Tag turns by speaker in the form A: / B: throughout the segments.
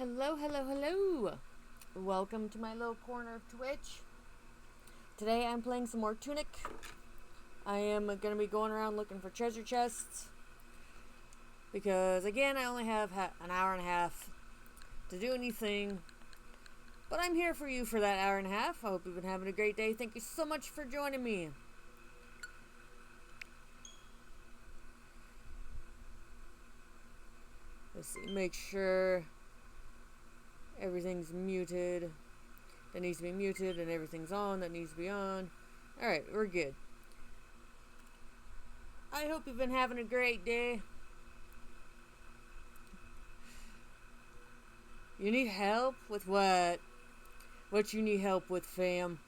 A: Hello, hello, hello! Welcome to my little corner of Twitch. Today I'm playing some more Tunic. I am going to be going around looking for treasure chests. Because, again, I only have an hour and a half to do anything. But I'm here for you for that hour and a half. I hope you've been having a great day. Thank you so much for joining me. Let's see, make sure everything's muted. That needs to be muted, and everything's on that needs to be on. Alright, we're good. I hope you've been having a great day. You need help with what? What you need help with, fam?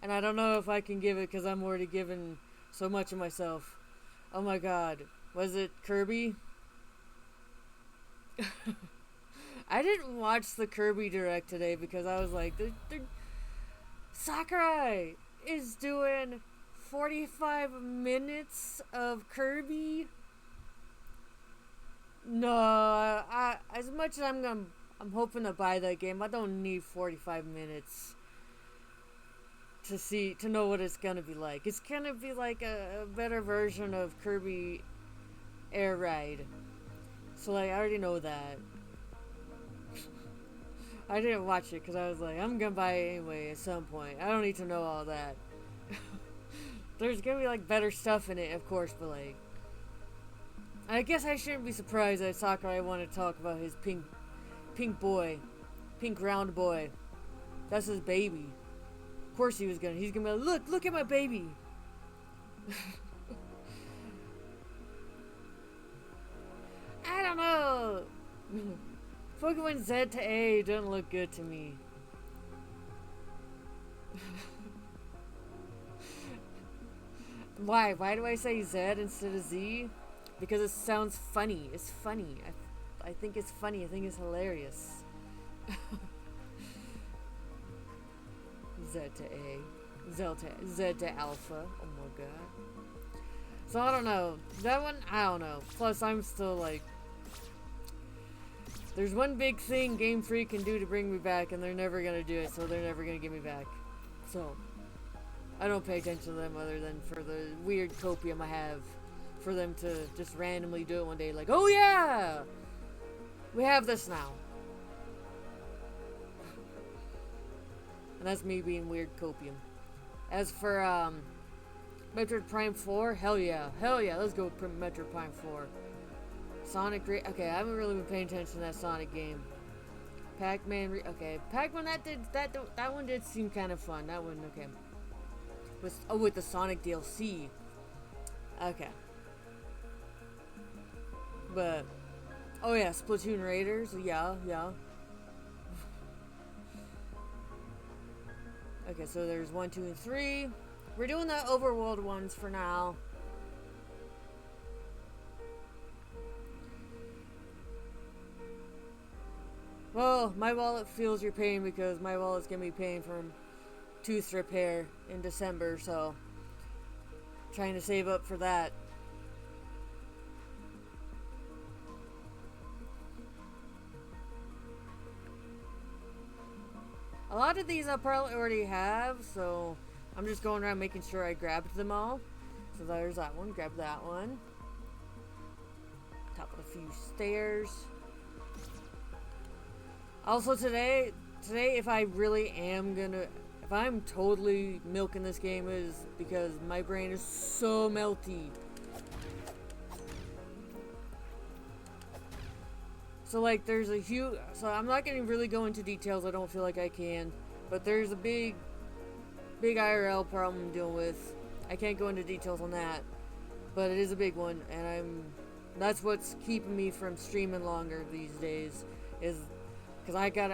A: And I don't know if I can give it because I'm already given so much of myself. Oh my god. Was it Kirby? I didn't watch the Kirby Direct today because I was like, Sakurai is doing 45 minutes of Kirby. No, as much as I'm hoping to buy that game, I don't need 45 minutes to know what it's gonna be like. It's gonna be like a better version of Kirby Air Ride. So, like, I already know that. I didn't watch it because I was like, I'm gonna buy it anyway at some point. I don't need to know all that. There's gonna be, like, better stuff in it, of course, but, like, I guess I shouldn't be surprised that Sakurai wanted to talk about his pink boy. Pink round boy. That's his baby. Of course he's gonna be like, look at my baby. I don't know. Pokemon Z to A doesn't look good to me. Why? Why do I say Z instead of Z? Because it sounds funny. It's funny. I think it's funny. I think it's hilarious. Z to A. Z to Alpha. Oh my god. So I don't know. That one, I don't know. Plus, I'm still like... There's one big thing Game Freak can do to bring me back, and they're never gonna do it, so they're never gonna get me back. So, I don't pay attention to them other than for the weird copium I have. For them to just randomly do it one day, like, oh yeah! We have this now. And that's me being weird copium. As for, Metroid Prime 4, hell yeah, let's go with Metroid Prime 4. Sonic okay, I haven't really been paying attention to that Sonic game. Pac-Man okay, Pac-Man that one did seem kind of fun. That one, okay. With the Sonic DLC. Okay. But oh yeah, Splatoon Raiders, yeah. Okay, so there's 1, 2, and 3. We're doing the overworld ones for now. Well, my wallet feels your pain because my wallet's gonna be paying for tooth repair in December, so trying to save up for that. A lot of these I probably already have, so I'm just going around making sure I grabbed them all. So there's that one, grab that one. Top of a few stairs. Also today if I really am gonna, if I'm totally milking this game is because my brain is so melty. So like there's a huge, so I'm not gonna really go into details, I don't feel like I can, but there's a big IRL problem I'm dealing with. I can't go into details on that, but it is a big one, and that's what's keeping me from streaming longer these days, is because I don't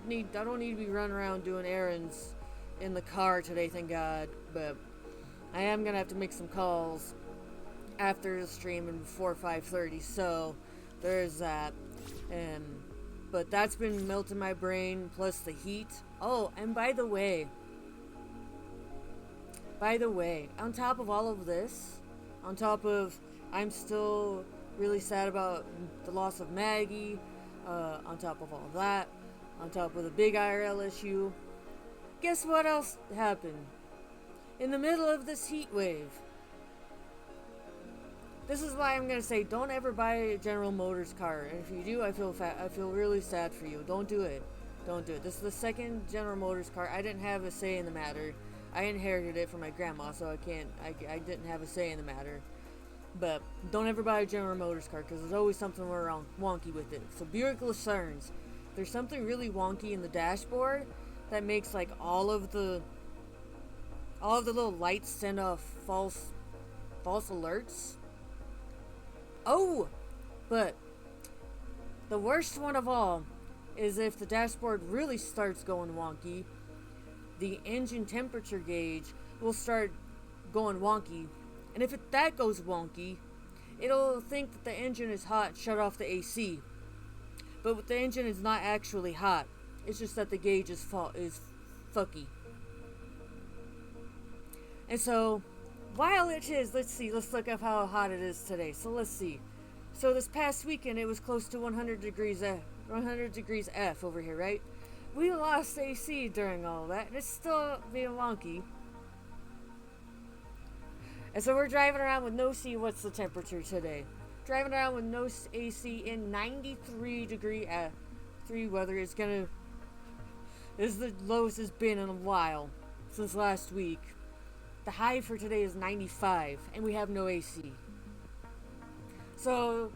A: need to be running around doing errands in the car today, thank God, but I am gonna have to make some calls after the stream and before 5:30, so there's that. But that's been melting my brain, plus the heat. Oh, and by the way, on top of all of this, On top of, I'm still really sad about the loss of Maggie. On top of all that, on top of the big IRL issue, guess what else happened? In the middle of this heat wave. This is why I'm gonna say, don't ever buy a General Motors car. And if you do, I feel really sad for you. Don't do it. Don't do it. This is the second General Motors car. I didn't have a say in the matter. I inherited it from my grandma, so I didn't have a say in the matter. But don't ever buy a General Motors car, because there's always something wrong, wonky with it. So Buick Lucerne, there's something really wonky in the dashboard that makes like all of the little lights send off false alerts. Oh, but the worst one of all is if the dashboard really starts going wonky, the engine temperature gauge will start going wonky. And if that goes wonky, it'll think that the engine is hot, shut off the AC. But the engine is not actually hot. It's just that the gauge is fucky. And so, while it is, let's look up how hot it is today. So let's see. So this past weekend, it was close to 100 degrees F over here, right? We lost AC during all that, and it's still being wonky. And so we're driving around with no AC. What's the temperature today? Driving around with no AC in 93 degree weather. This is the lowest it's been in a while, since last week. The high for today is 95, and we have no AC. So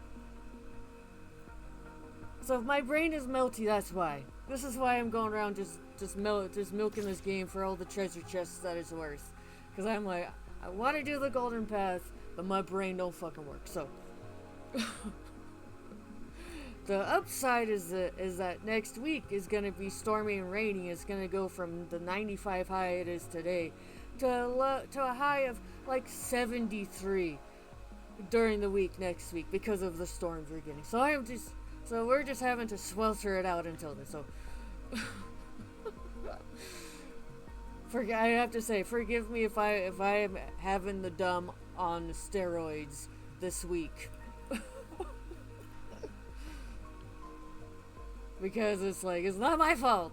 A: if my brain is melty, that's why. This is why I'm going around just milking this game for all the treasure chests that it's worth. Because I'm like, I want to do the golden path, but my brain don't fucking work. So the upside is that next week is going to be stormy and rainy. It's going to go from the 95 high it is today to a high of like 73 during the week next week because of the storms we're getting. So we're just having to swelter it out until then. So I have to say, forgive me if I am having the dumb on steroids this week. Because it's not my fault.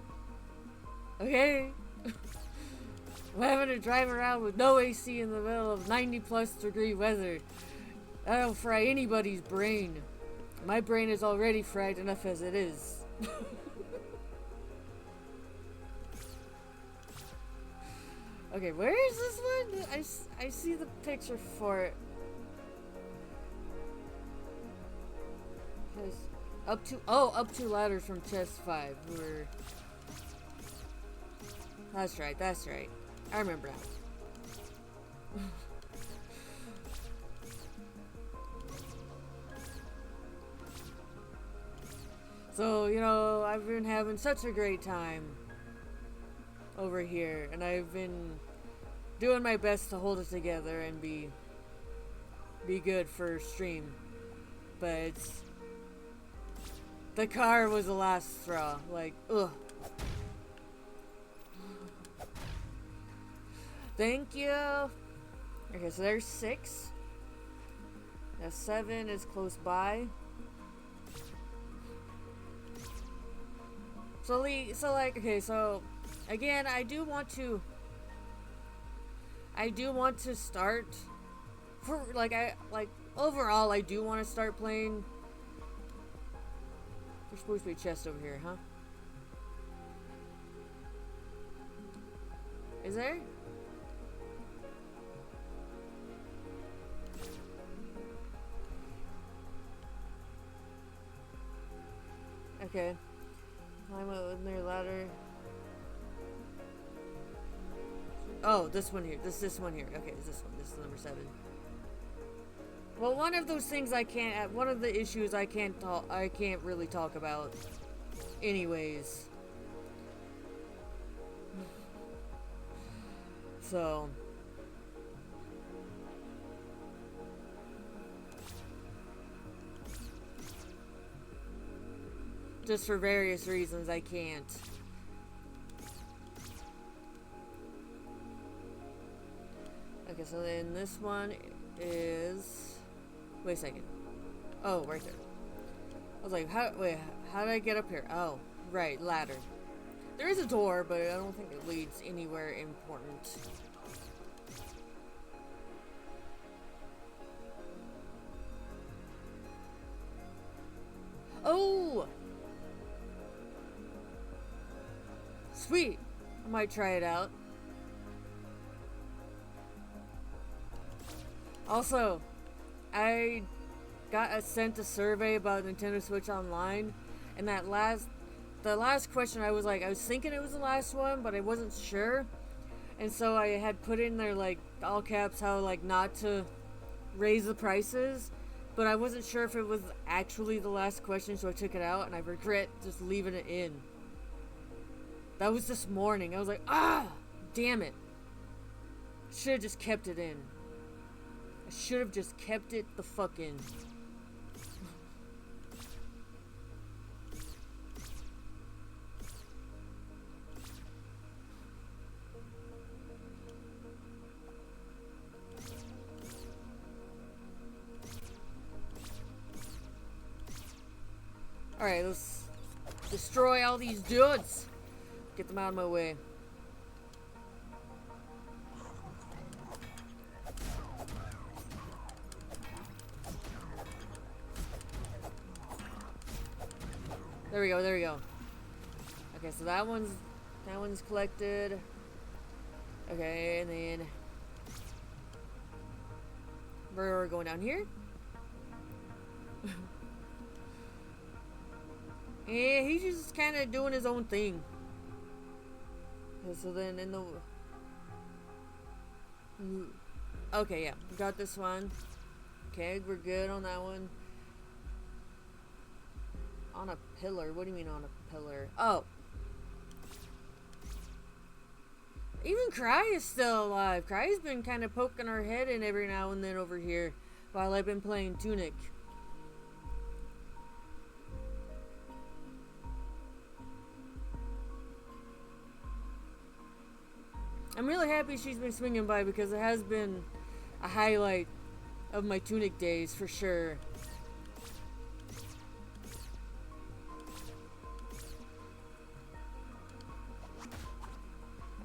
A: Okay? I'm having to drive around with no AC in the middle of 90+ degree weather. That'll fry anybody's brain. My brain is already fried enough as it is. Okay, where is this one? I see the picture for it. Up to ladders from chest 5. That's right. I remember now. So, I've been having such a great time over here, and I've been doing my best to hold it together and be good for stream. But the car was the last straw. Ugh. Thank you. Okay, so there's 6. Now 7 is close by. So again, I do want to start overall I do want to start playing. There's supposed to be a chest over here, huh? Is there? Okay. Climb up with their ladder. Oh, this one here. This one here. Okay, it's this one. This is number 7. Well, one of those things one of the issues I can't really talk about anyways. So just for various reasons I can't. Okay, so then this one is... Wait a second. Oh, right there. I was like, how did I get up here? Oh, right, ladder. There is a door, but I don't think it leads anywhere important. Oh! Sweet! I might try it out. Also, I got sent a survey about Nintendo Switch Online, and the last question I was thinking it was the last one, but I wasn't sure. And so I had put in there, like, all caps, how, like, not to raise the prices. But I wasn't sure if it was actually the last question, so I took it out, and I regret just leaving it in. That was this morning. I was like, ah! Damn it. Should have just kept it in. I should have just kept it the fuck in. Alright, let's destroy all these dudes. Get them out of my way. There we go, there we go. Okay, so that one's collected. Okay, and then we're going down here. Yeah, he's just kind of doing his own thing. Okay, so then in the... Okay, yeah. Got this one. Okay, we're good on that one. On a pillar? What do you mean on a pillar? Oh. Even Cry is still alive. Cry's been kind of poking her head in every now and then over here while I've been playing Tunic. I'm really happy she's been swinging by because it has been a highlight of my Tunic days for sure.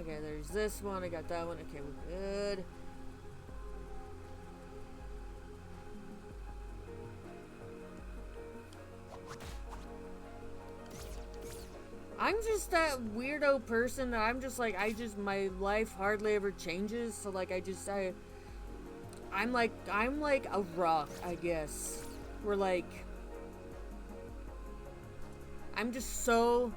A: Okay, there's this one. I got that one. Okay, we're good. I'm just that weirdo person that I'm just like, my life hardly ever changes. So like, I'm like a rock, I guess. We're like, I'm just so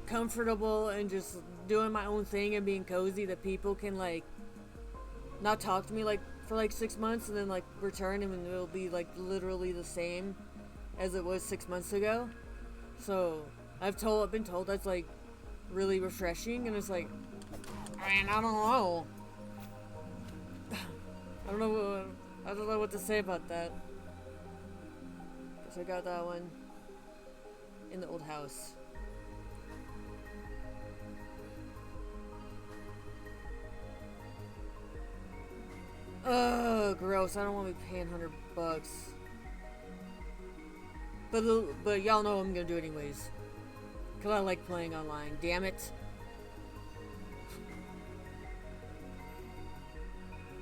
A: comfortable and just doing my own thing and being cozy that people can like not talk to me like for like 6 months and then like return and it'll be like literally the same as it was 6 months ago. So I've been told that's like really refreshing, and it's like, man, I don't know. I don't know what to say about that. Guess I got that one in the old house. Ugh, gross. I don't want to be paying $100. But y'all know I'm gonna do it anyways. Cause I like playing online. Damn it.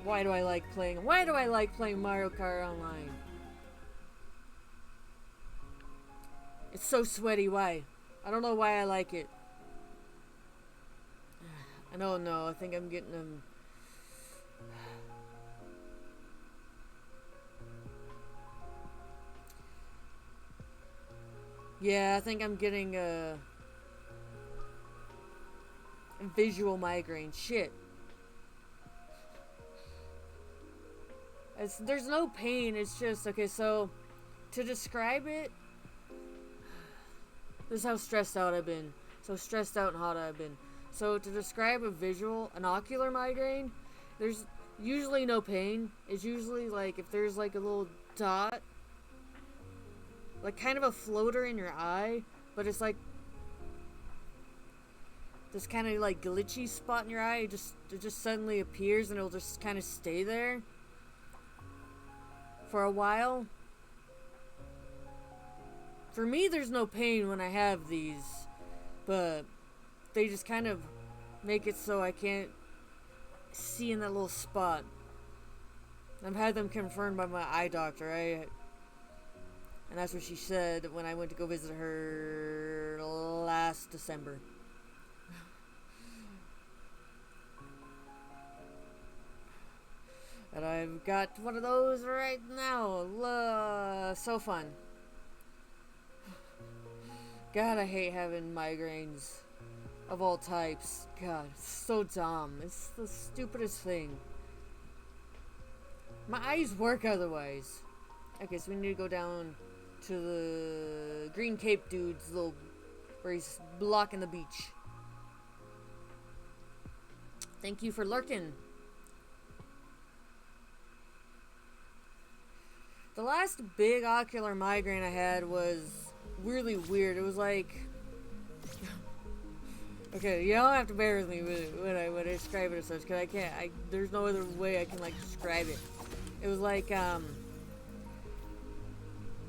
A: Why do I like playing Mario Kart online? It's so sweaty. Why? I don't know why I like it. I don't know. I think I'm getting them. Yeah, I think I'm getting a visual migraine. Shit. There's no pain. It's just, okay, so to describe it, this is how stressed out I've been. So stressed out and hot I've been. So to describe an ocular migraine, there's usually no pain. It's usually like if there's like a little dot, like kind of a floater in your eye, but it's like this kind of like glitchy spot in your eye. It just suddenly appears and it'll just kind of stay there for a while. For me, there's no pain when I have these, but they just kind of make it so I can't see in that little spot. I've had them confirmed by my eye doctor, and that's what she said when I went to go visit her last December. And I've got one of those right now. So fun. God, I hate having migraines of all types. God, it's so dumb. It's the stupidest thing. My eyes work otherwise. Okay, so we need to go down to the green cape dude's little, where he's blocking the beach. Thank you for lurking. The last big ocular migraine I had was really weird. It was like, okay, you don't have to bear with me when I describe it as such, because there's no other way I can like describe it. It was like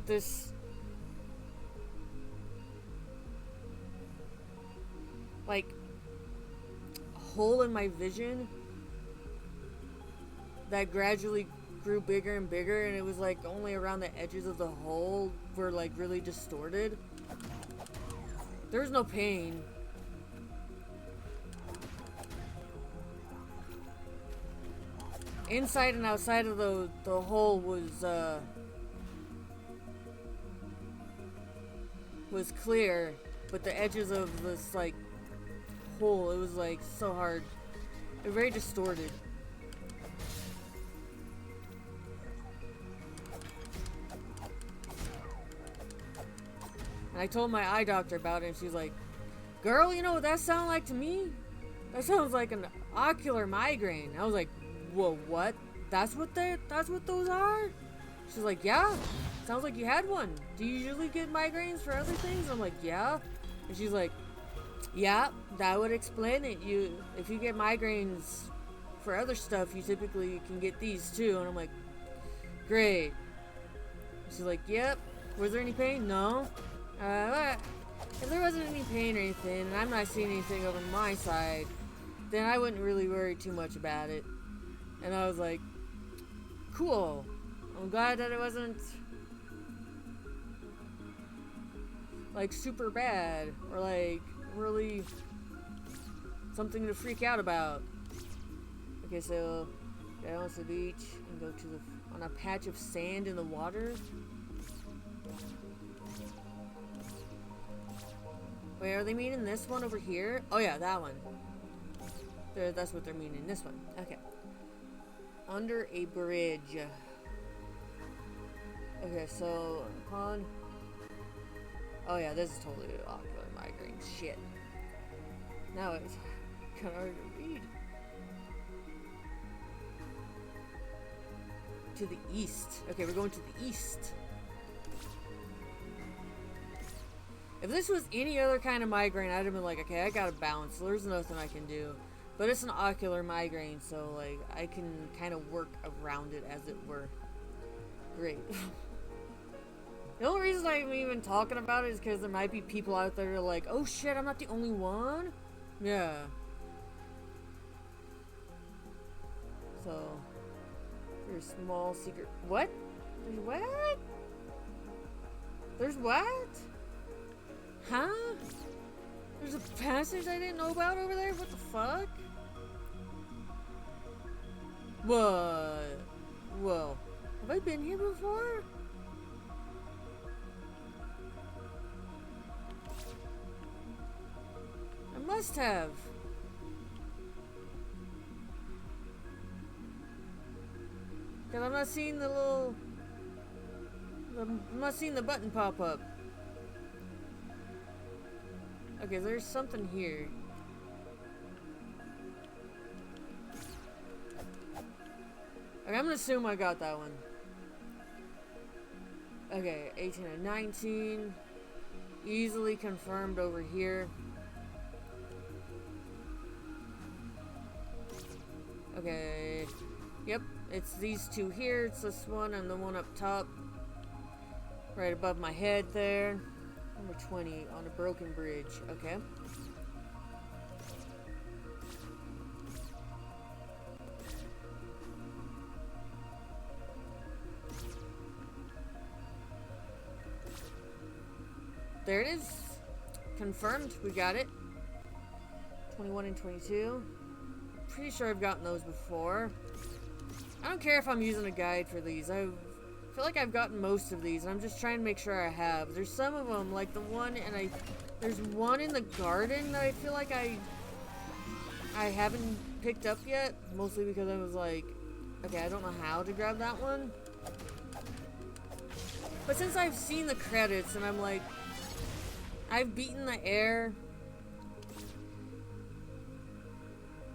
A: this like hole in my vision that gradually grew bigger and bigger, and it was like only around the edges of the hole were like really distorted. There was no pain. Inside and outside of the hole was clear, but the edges of this like hole, it was like so hard. They're very distorted. And I told my eye doctor about it, and she's like, "Girl, you know what that sounds like to me? That sounds like an ocular migraine." I was like, "Whoa, what? That's what those are?" She's like, "Yeah, sounds like you had one. Do you usually get migraines for other things?" I'm like, "Yeah." And she's like, "Yeah, that would explain it. If you get migraines for other stuff, you typically can get these too." And I'm like, "Great." She's like, "Yep. Was there any pain?" "No." If there wasn't any pain or anything, and I'm not seeing anything over my side, then I wouldn't really worry too much about it. And I was like, cool. I'm glad that it wasn't like super bad or like really something to freak out about. Okay, so get on to the beach and go to on a patch of sand in the water. Wait, are they meaning this one over here? Oh yeah, that one. That's what they're meaning, this one. Okay. Under a bridge. Okay, so upon... Oh yeah, this is totally ocular migraine shit. Now it's kind of hard to read. To the east. Okay, we're going to the east. If this was any other kind of migraine, I'd have been like, okay, I gotta bounce. There's nothing I can do. But it's an ocular migraine, so like I can kind of work around it, as it were. Great. The only reason I'm even talking about it is because there might be people out there who are like, oh shit, I'm not the only one? Yeah. So, your small secret... What? There's what? There's what? Huh? There's a passage I didn't know about over there? What the fuck? What? Whoa. Have I been here before? I must have. Because I'm not seeing the little... I'm not seeing the button pop up. Okay, there's something here. Okay, I'm gonna assume I got that one. Okay, 18 and 19. Easily confirmed over here. Okay. Yep, it's these two here. It's this one and the one up top. Right above my head there. Number 20 on a broken bridge. Okay. There it is. Confirmed. We got it. 21 and 22. Pretty sure I've gotten those before. I don't care if I'm using a guide for these. I feel like I've gotten most of these, and I'm just trying to make sure I have. There's some of them, like the one, and there's one in the garden that I feel like I haven't picked up yet, mostly because I was like, okay, I don't know how to grab that one. But since I've seen the credits, and I'm like, I've beaten the air.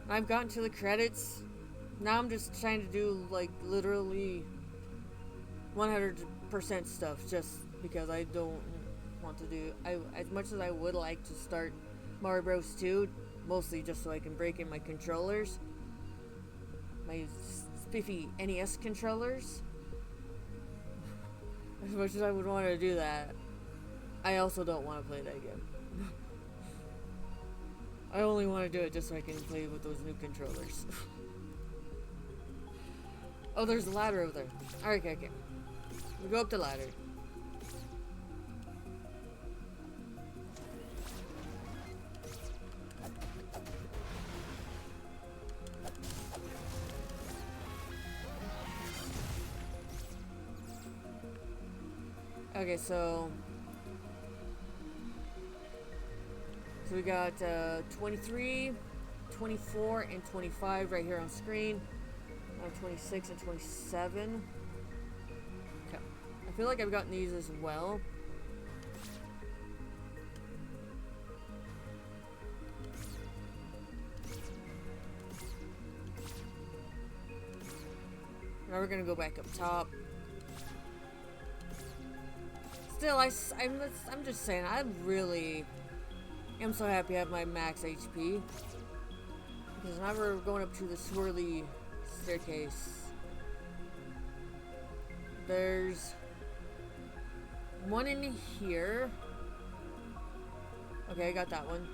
A: I've gotten to the credits. Now I'm just trying to do, like, literally 100% stuff just because I don't want to do... as much as I would like to start Mario Bros. 2, mostly just so I can break in my controllers. My spiffy NES controllers. As much as I would want to do that, I also don't want to play that game. I only want to do it just so I can play with those new controllers. Oh, there's a ladder over there. Alright, okay. We go up the ladder. Okay, so we got 23, 24, and 25 right here on screen. 26 and 27. Okay. I feel like I've gotten these as well. Now we're gonna go back up top. Still, I'm just saying, I really am so happy I have my max HP. Because now we're going up to the swirly staircase. There's one in here. Okay, I got that one.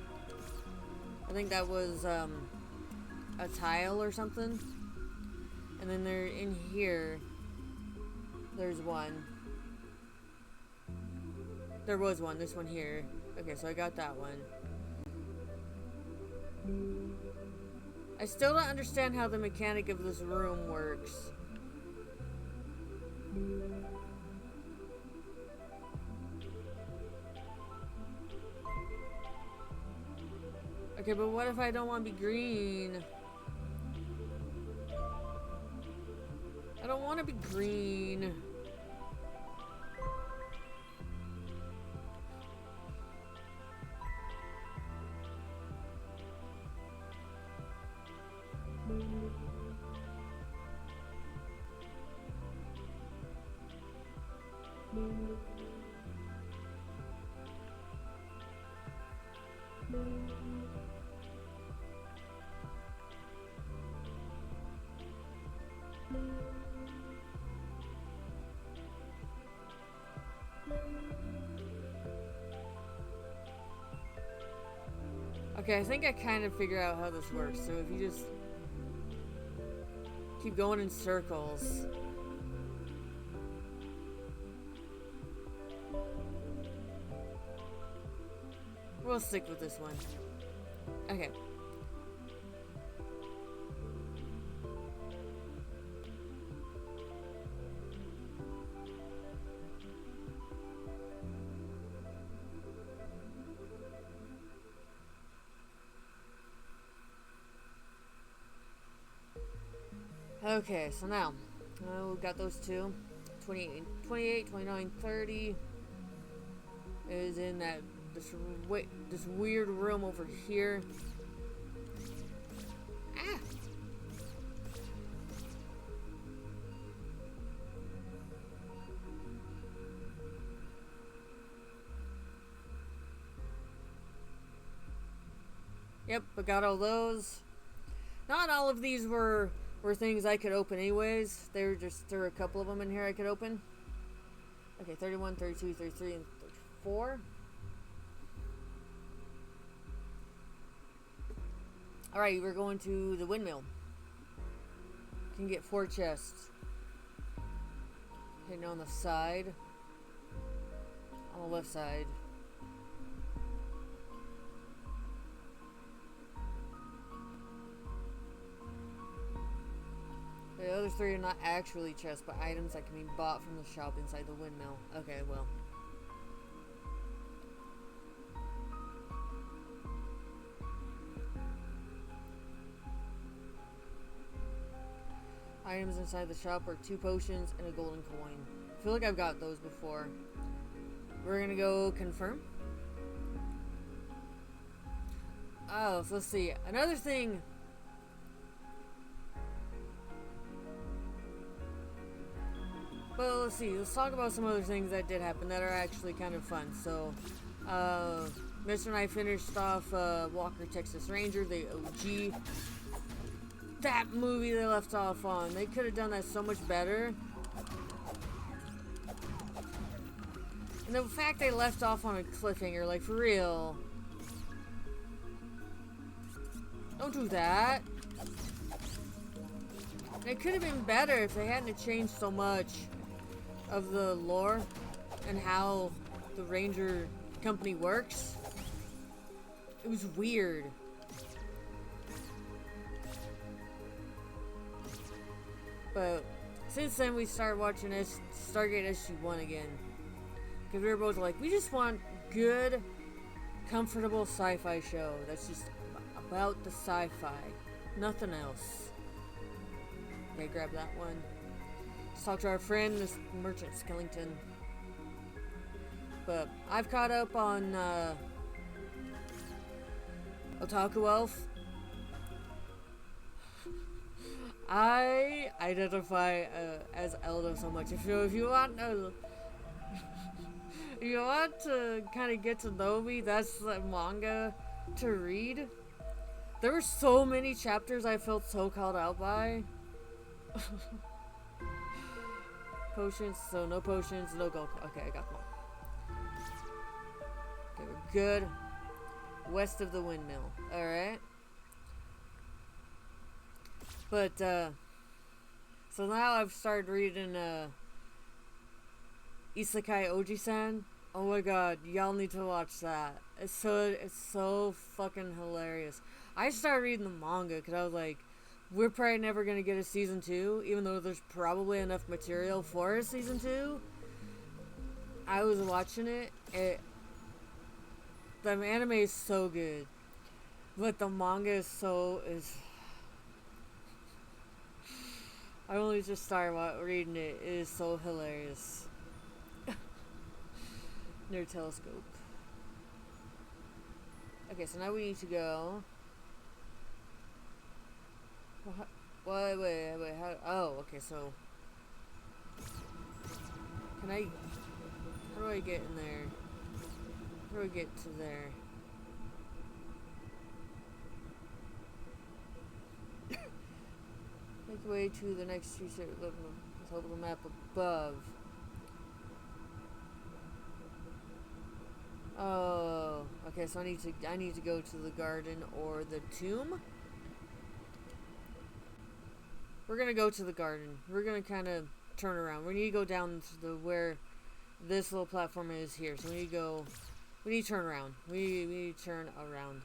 A: I think that was a tile or something. And then there in here, there's one. There was one, this one here. Okay, so I got that one. I still don't understand how the mechanic of this room works. Okay, but what if I don't want to be green? I don't want to be green. Okay, I think I kind of figure out how this works. So if you just keep going in circles. We'll stick with this one. Okay. Okay, so now we've got those two. 28, 29, 30 is in that this weird room over here. Ah! Yep, I got all those. Not all of these were were things I could open anyways. There were a couple of them in here I could open. Okay, 31, 32, 33, and 34. Alright, we're going to the windmill. Can get 4 chests. Hitting on the side. On the left side. The other 3 are not actually chests, but items that can be bought from the shop inside the windmill. Okay, well. Items inside the shop are 2 potions and a golden coin. I feel like I've got those before. We're gonna go confirm. Oh, so let's see. Another thing. Well, let's see. Let's talk about some other things that did happen that are actually kind of fun. So, Mr. and I finished off Walker, Texas Ranger, the OG. That movie they left off on. They could have done that so much better. And the fact they left off on a cliffhanger, like, for real. Don't do that. It could have been better if they hadn't changed so much of the lore and how the Ranger company works. It was weird. But since then we started watching Stargate SG-1 again. Because we were both like, we just want good, comfortable sci-fi show that's just about the sci-fi. Nothing else. Okay, grab that one. Let's talk to our friend, this Merchant Skellington. But I've caught up on Otaku Elf. I identify as Eldo so much. If you want to kind of get to know me, that's the manga to read. There were so many chapters I felt so called out by. Potions, so no potions, no gold. Okay, I got them all. Okay, we're good. West of the windmill. Alright. But, so now I've started reading, Isekai Oji-san. Oh my god, y'all need to watch that. It's so fucking hilarious. I started reading the manga because I was like, we're probably never gonna get a season 2, even though there's probably enough material for a season 2. I was watching it. The anime is so good, but the manga is I only just started reading it. It is so hilarious. Nerd Telescope. Okay, so now we need to go. Wait. How? Oh, okay. So, can I? How do I get in there? How do I get to there? Make your way to the next street with hope of the map above. Oh, okay. So I need to go to the garden or the tomb. We're gonna go to the garden. We're gonna kind of turn around. We need to go down to where this little platform is here. So we need to turn around. We need to turn around.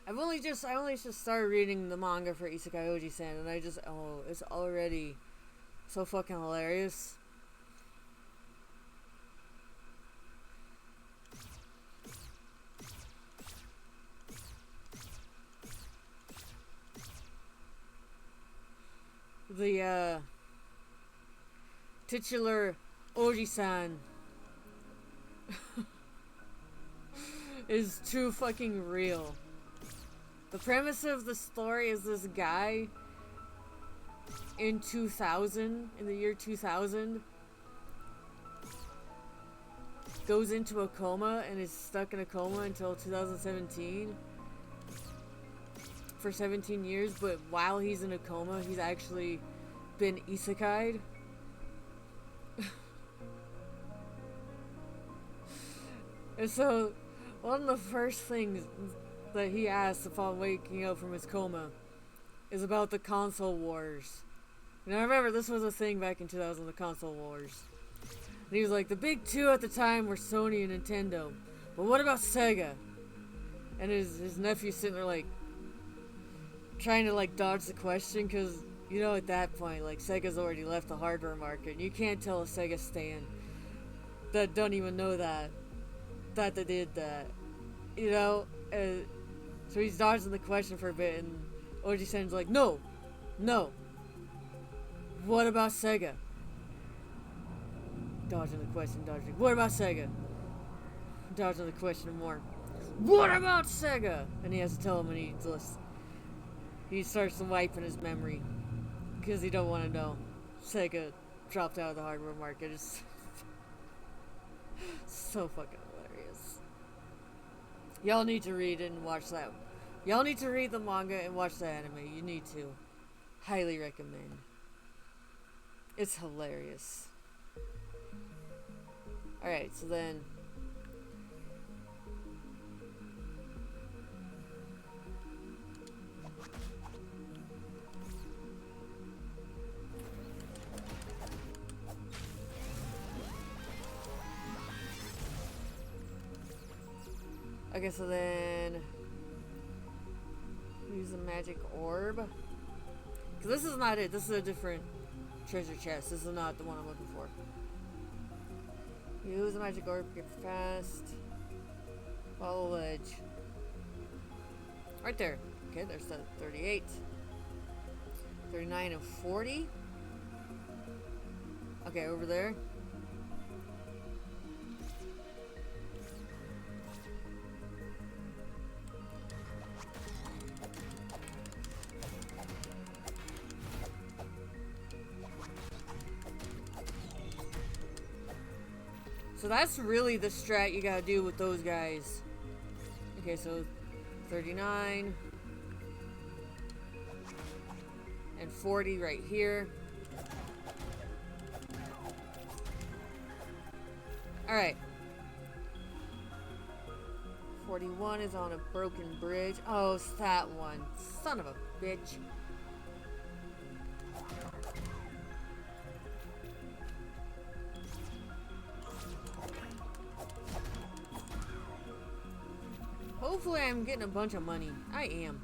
A: I only just started reading the manga for Isekai Oji-san, and it's already so fucking hilarious. The titular Oji-san is too fucking real. The premise of the story is this guy in the year 2000, goes into a coma and is stuck in a coma until 2017. for 17 years, but while he's in a coma, he's actually been isekai'd. And so, one of the first things that he asks upon waking up from his coma is about the console wars. And I remember this was a thing back in 2000, the console wars. And he was like, the big two at the time were Sony and Nintendo. But what about Sega? And his nephew's sitting there like, trying to like dodge the question, because, you know, at that point, like, Sega's already left the hardware market. And you can't tell a Sega stan that don't even know that they did that. You know? So he's dodging the question for a bit, and Oji-san's like, no! What about Sega? Dodging the question, dodging. What about Sega? Dodging the question more. What about Sega? And he has to tell him, and he starts to wipe in his memory, because he don't want to know. Sega dropped out of the hardware market. It's so fucking hilarious. Y'all need to read it and watch that. Y'all need to read the manga and watch the anime. You need to. Highly recommend. It's hilarious. Alright, so then... Okay, so then... use a magic orb. Because this is not it. This is a different treasure chest. This is not the one I'm looking for. Use a magic orb, get fast. Follow the ledge. Right there. Okay, there's the 38. 39 and 40. Okay, over there. So that's really the strat you gotta do with those guys. Okay, so 39 and 40 right here. Alright. 41 is on a broken bridge. Oh, it's that one. Son of a bitch. Hopefully I'm getting a bunch of money. I am.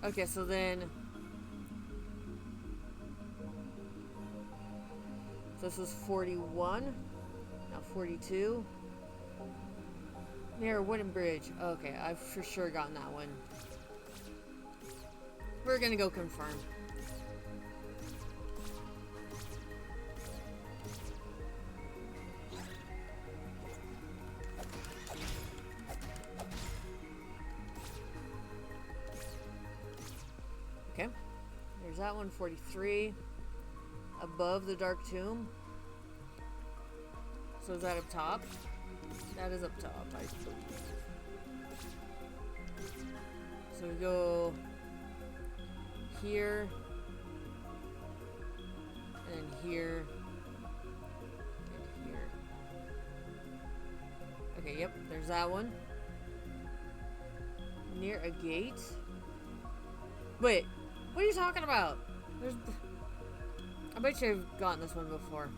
A: Okay, so then... this is 41. Now 42. Near a wooden bridge. Okay, I've for sure gotten that one. We're gonna go confirm. Okay. There's that one, 43. Above the Dark Tomb. So is that up top? That is up top, I believe. So we go here, and here, and here. Okay, yep, there's that one. Near a gate? Wait, what are you talking about? I bet you I've gotten this one before.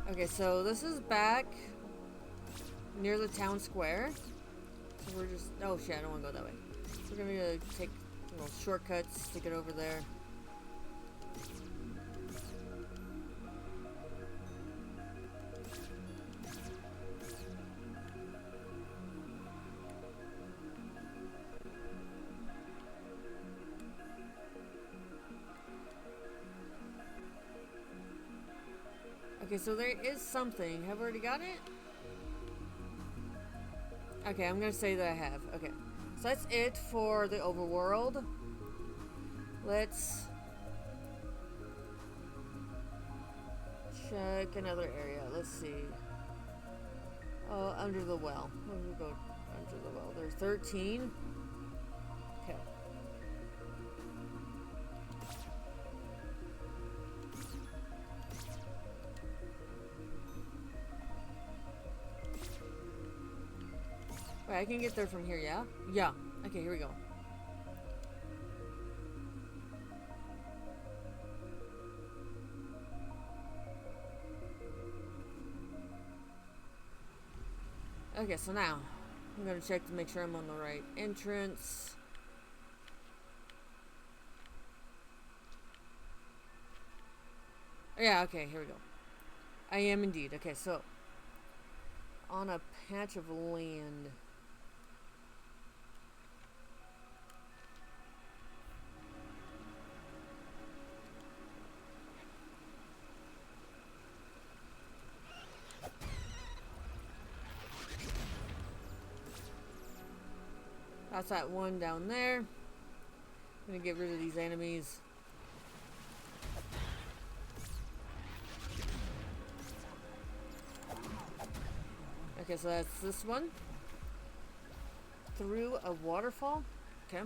A: Okay, so this is back near the town square. So we're just... oh shit, I don't want to go that way. We're gonna take little shortcuts to get over there. Okay, so there is something. Have I already got it? Okay, I'm gonna say that I have. Okay. So that's it for the overworld. Let's check another area. Let's see. Oh, under the well. Let me go under the well. There's 13. Okay. Wait, I can get there from here, yeah? Yeah. Okay, here we go. Okay, so now I'm gonna check to make sure I'm on the right entrance. Yeah, okay, here we go. I am indeed. Okay, so on a patch of land. That's that one down there. I'm gonna get rid of these enemies. Okay, so that's this one. Through a waterfall. Okay.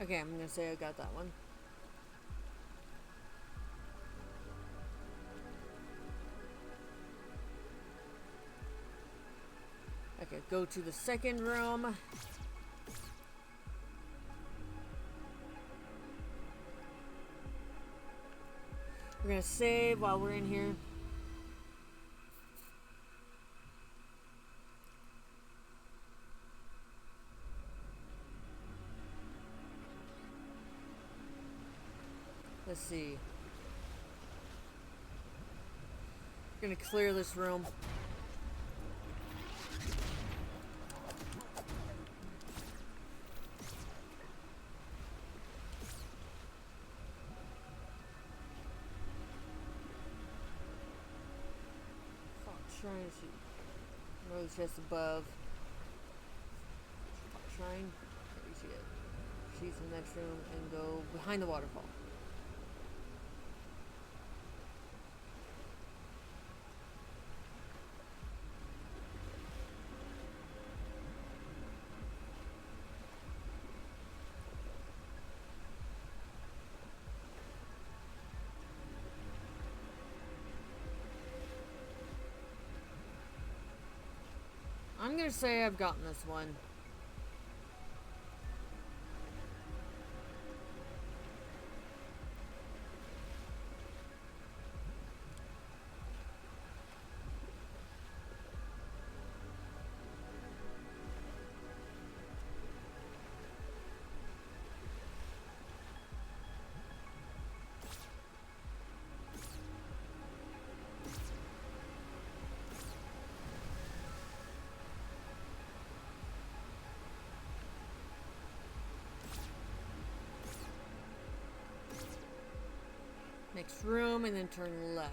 A: Okay, I'm gonna say I got that one. Okay, go to the second room. We're gonna save while we're in here. Let's see. We're gonna clear this room. Shrine. No, it's just above. Shrine. There you see it. She's in the next room and go behind the waterfall. I'm gonna say I've gotten this one. Next room and then turn left.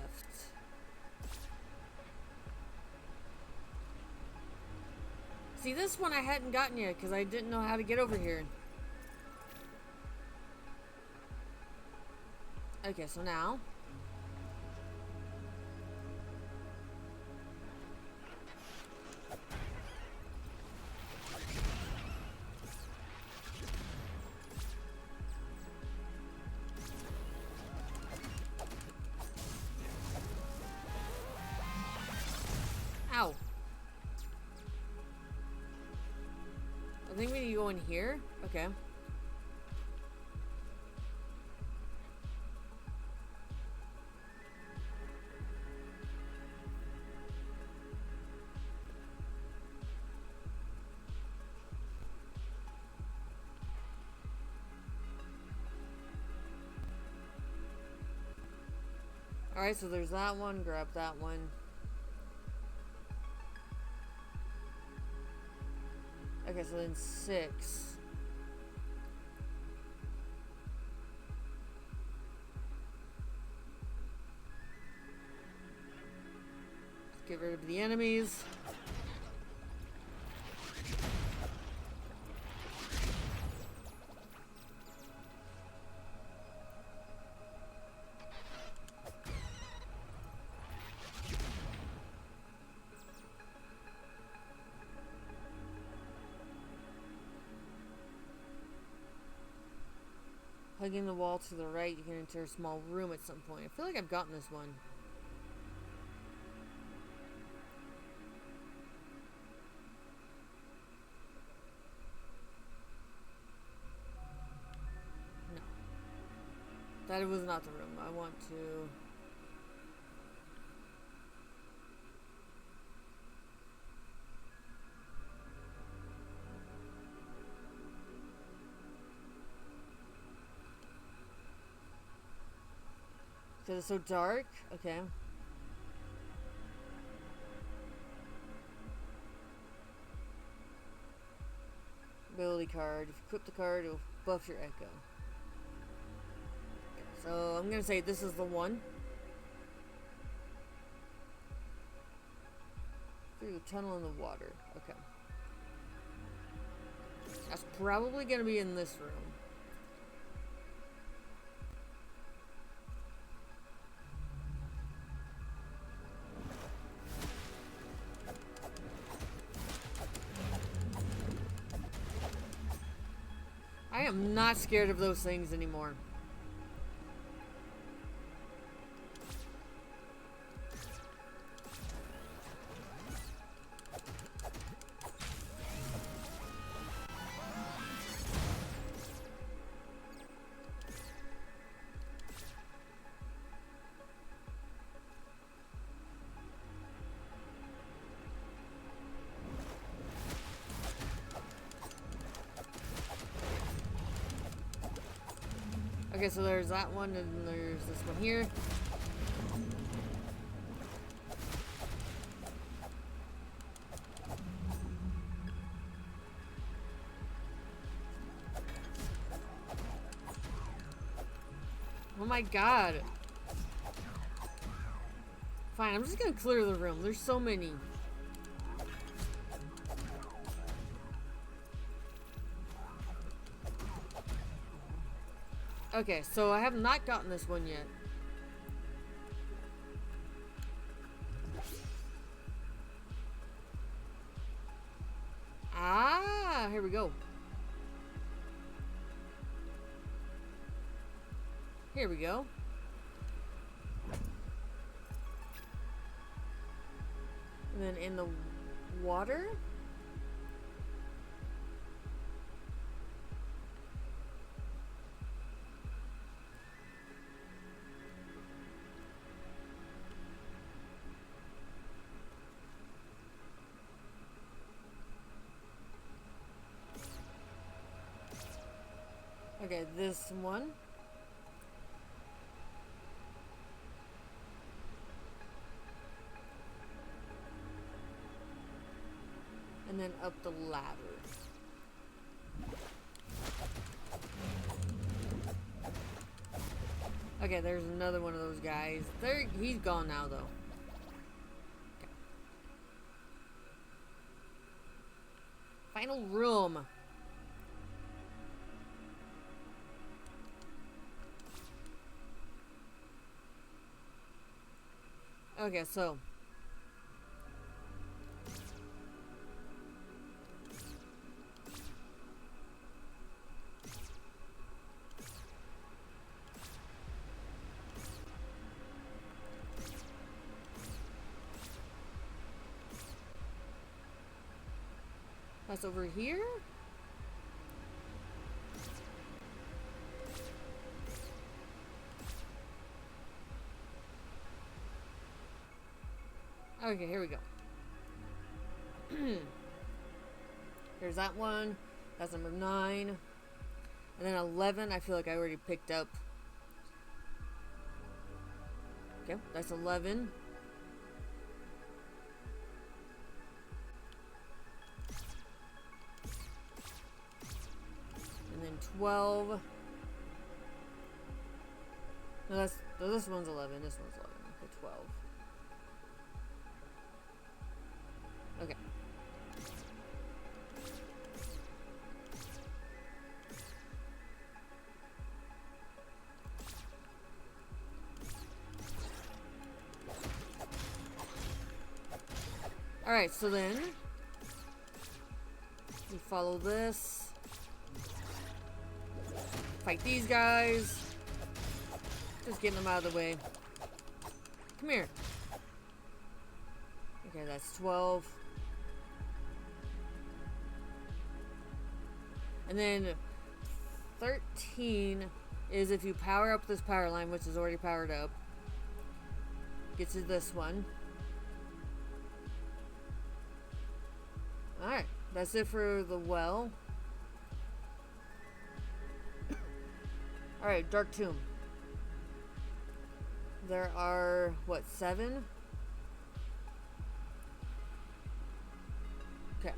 A: See, this one I hadn't gotten yet because I didn't know how to get over here. Okay, so now ow. I think we need to go in here. Okay. Alright, so there's that one. Grab that one. Okay, so then 6. Let's get rid of the enemies. Hugging the wall to the right, you can enter a small room at some point. I feel like I've gotten this one. No. That was not the room. I want to... Because it's so dark? Okay. Ability card. If you equip the card, it'll buff your echo. Okay, so I'm gonna say this is the one. Through the tunnel in the water. Okay. That's probably gonna be in this room. I am not scared of those things anymore. Okay, so there's that one, and there's this one here. Oh my god. Fine, I'm just gonna clear the room. There's so many. Okay, so I have not gotten this one yet. Ah, here we go. Here we go. And then in the water. Okay, this one. And then up the ladder. Okay, there's another one of those guys. He's gone now, though. Okay. Final room. Okay, so that's over here. Okay, here we go. There's that one. That's number 9. And then 11, I feel like I already picked up. Okay, that's 11. And then 12. No, this one's 11. This one's 11. Okay, 12. Okay. Alright, so then we follow this. Fight these guys. Just getting them out of the way. Come here. Okay, that's 12. And then 13 is if you power up this power line, which is already powered up. Gets you this one. Alright, that's it for the well. Alright, Dark Tomb. There are, what, 7? Okay.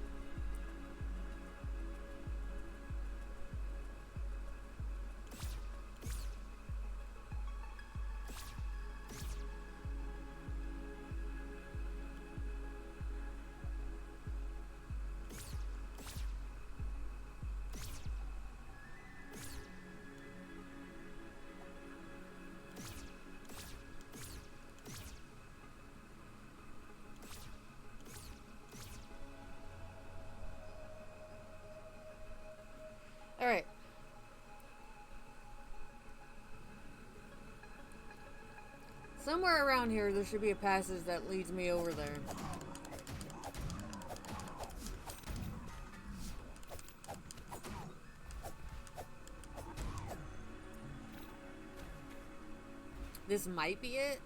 A: Alright. Somewhere around here, there should be a passage that leads me over there. This might be it.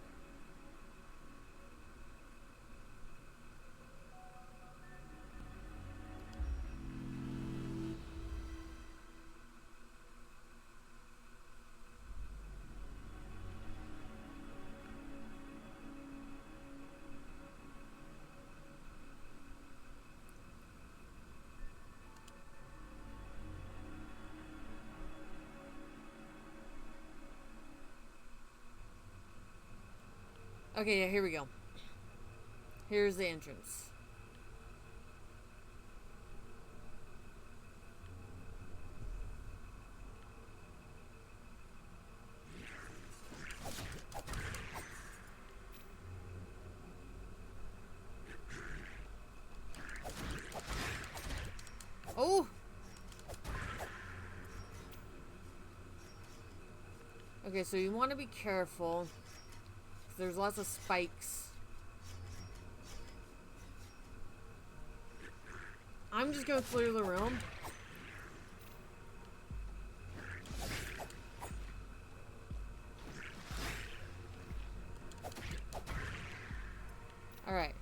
A: Okay, yeah, here we go. Here's the entrance. Oh! Okay, so you want to be careful. There's lots of spikes. I'm just gonna clear the room. Alright.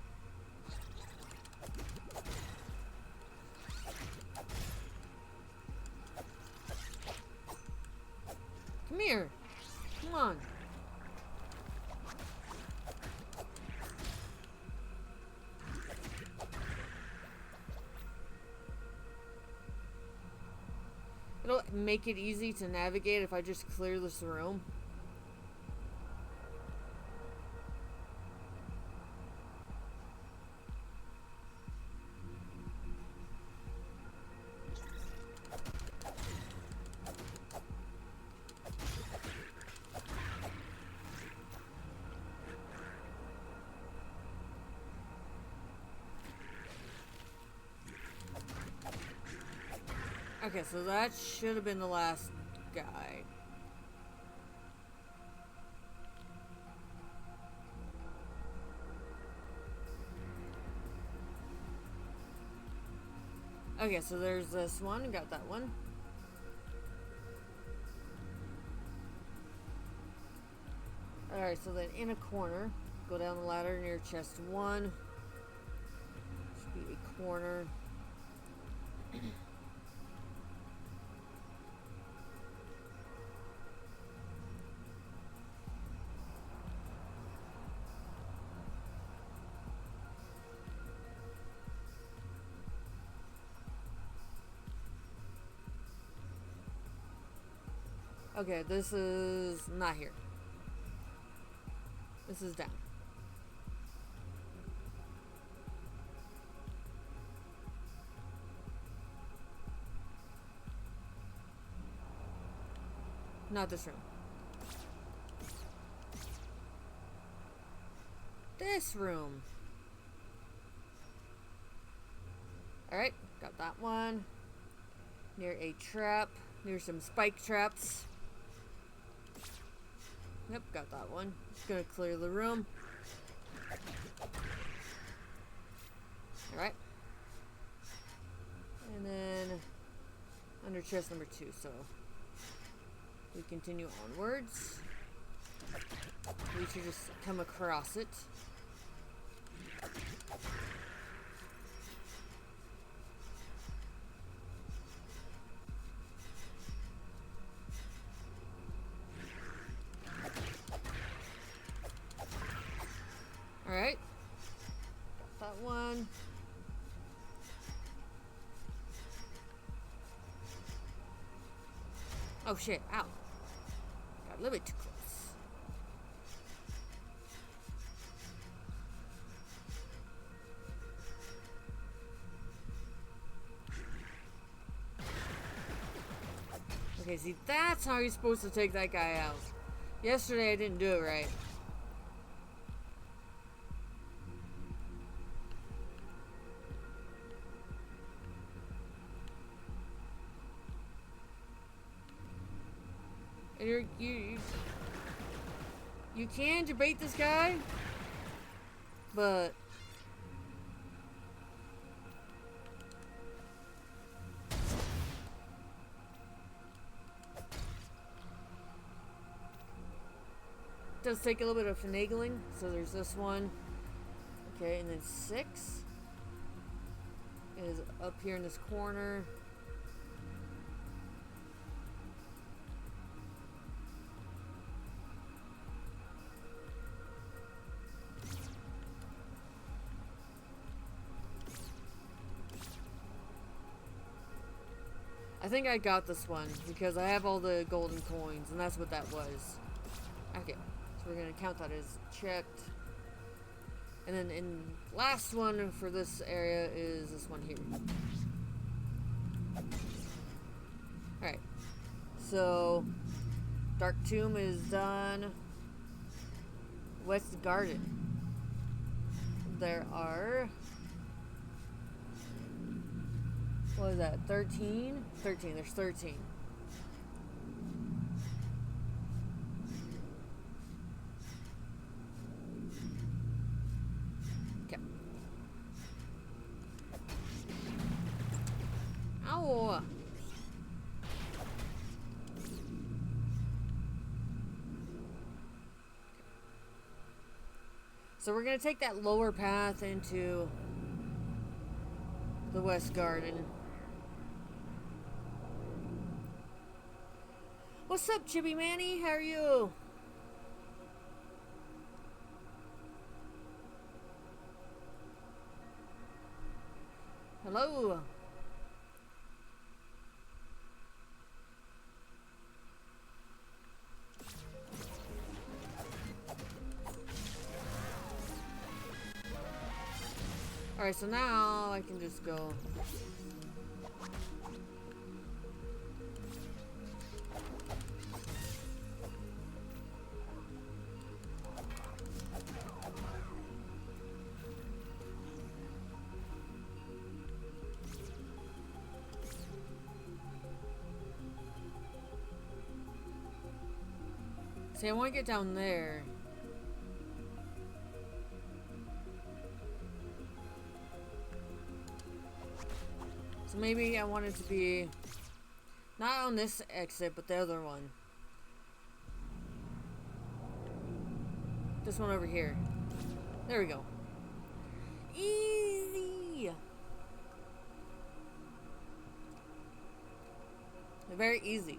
A: Come here. Come on. It'll make it easy to navigate if I just clear this room. Okay, so that should have been the last guy. Okay, so there's this one. Got that one. Alright, so then in a corner, go down the ladder near chest 1. Should be a corner. Okay, this is not here. This is down. Not this room. This room. Alright, got that one. Near a trap. Near some spike traps. Yep, got that one. Just gonna clear the room. Alright. And then under chest number 2, so we continue onwards. We should just come across it. Alright. Got that one. Oh shit, ow. Got a little bit too close. Okay, see, that's how you're supposed to take that guy out. Yesterday I didn't do it right. And you can debate this guy, but it does take a little bit of finagling. So there's this one. Okay, and then 6 is up here in this corner. I think I got this one because I have all the golden coins, and that's what that was. Okay, so we're gonna count that as checked. And then in last one for this area is this one here. Alright, so Dark Tomb is done. West Garden. There are, what is that, 13? 13, there's 13. Okay. Ow! So we're gonna take that lower path into the West Garden. What's up, Chippy Manny? How are you? Hello. Alright, so now I can just go. See, I want to get down there. So maybe I want it to be not on this exit, but the other one. This one over here. There we go. Easy! Very easy.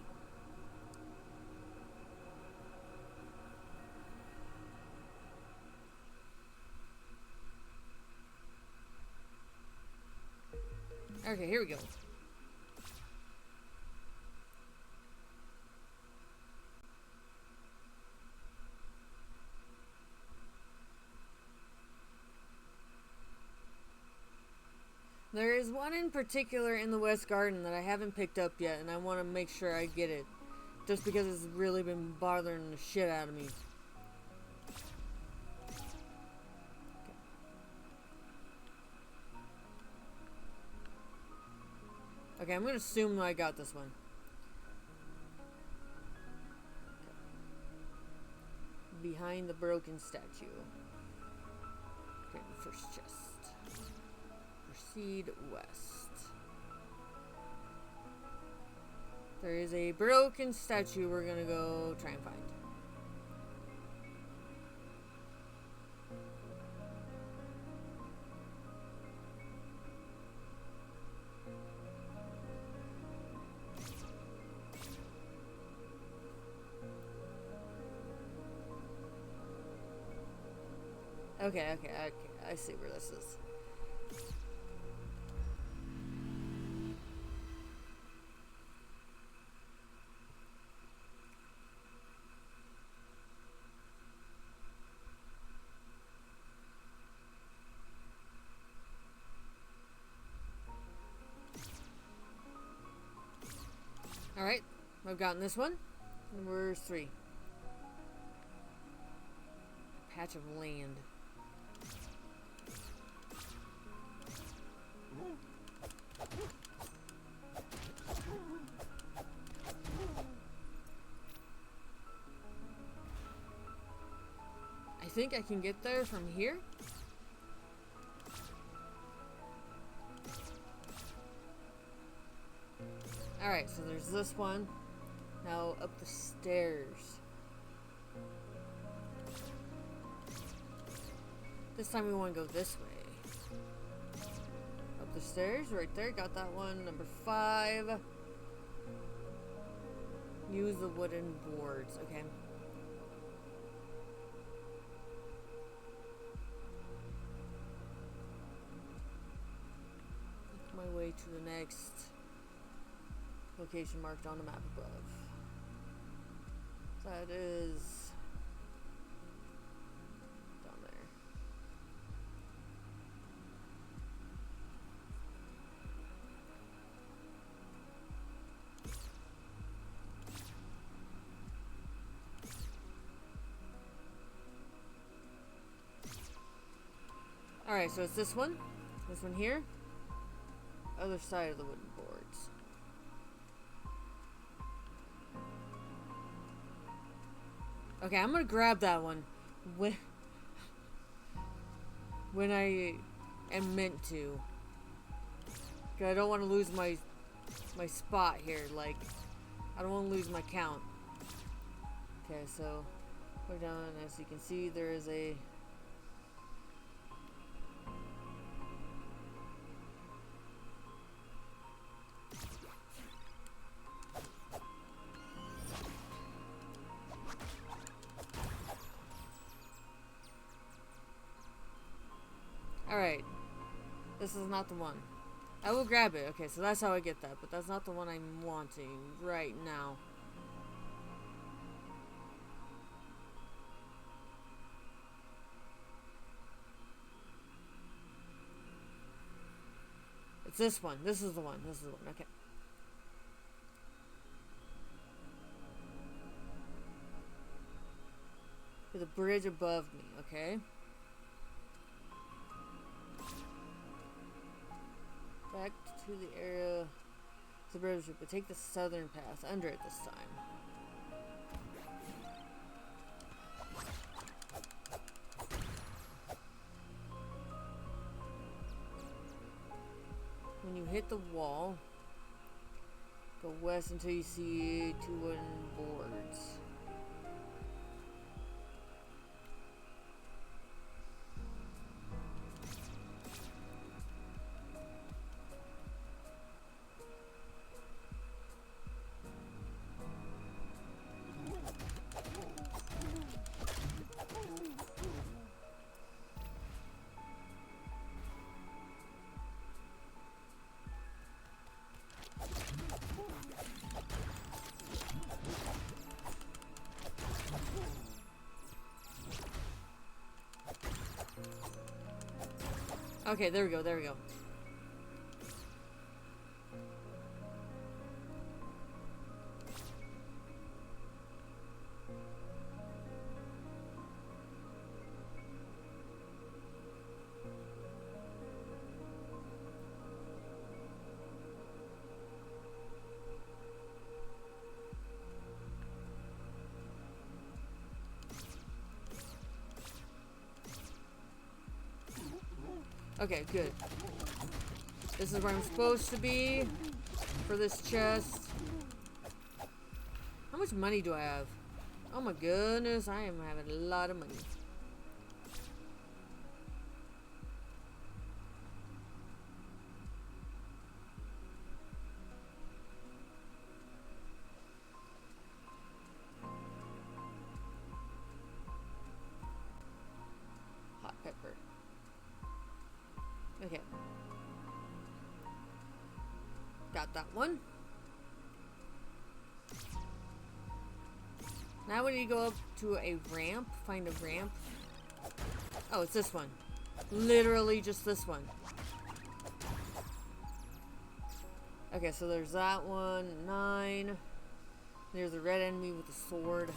A: Okay, here we go. There is one in particular in the West Garden that I haven't picked up yet, and I want to make sure I get it. Just because it's really been bothering the shit out of me. Okay, I'm gonna assume that I got this one. Okay. Behind the broken statue. Okay, the first chest. Proceed west. There is a broken statue we're gonna go try and find. Okay, I see where this is. Alright, I've gotten this one. Number 3. Patch of land. I think I can get there from here. Alright, so there's this one. Now up the stairs. This time we want to go this way. Up the stairs, right there. Got that one. Number 5. Use the wooden boards. Okay. Make my way to the next location marked on the map above. That is down there. Alright, so it's this one here, other side of the wooden boards. Okay, I'm gonna grab that one when I am meant to. Cause I don't want to lose my spot here. Like, I don't want to lose my count. Okay, so we're down. As you can see, there is a Alright, this is not the one. I will grab it. Okay, so that's how I get that, but that's not the one I'm wanting right now. It's this one. This is the one. This is the one. Okay. With a bridge above me. Okay. Back to the area. The bridge, but take the southern path under it this time. When you hit the wall, go west until you see 2 wooden boards. Okay, there we go, there we go. Okay, good. This is where I'm supposed to be for this chest. How much money do I have? Oh my goodness, I am having a lot of money. Hot pepper. Okay. Got that one. Now we need to go up to a ramp. Find a ramp. Oh, it's this one. Literally just this one. Okay, so there's that one. 9. There's a red enemy with a sword.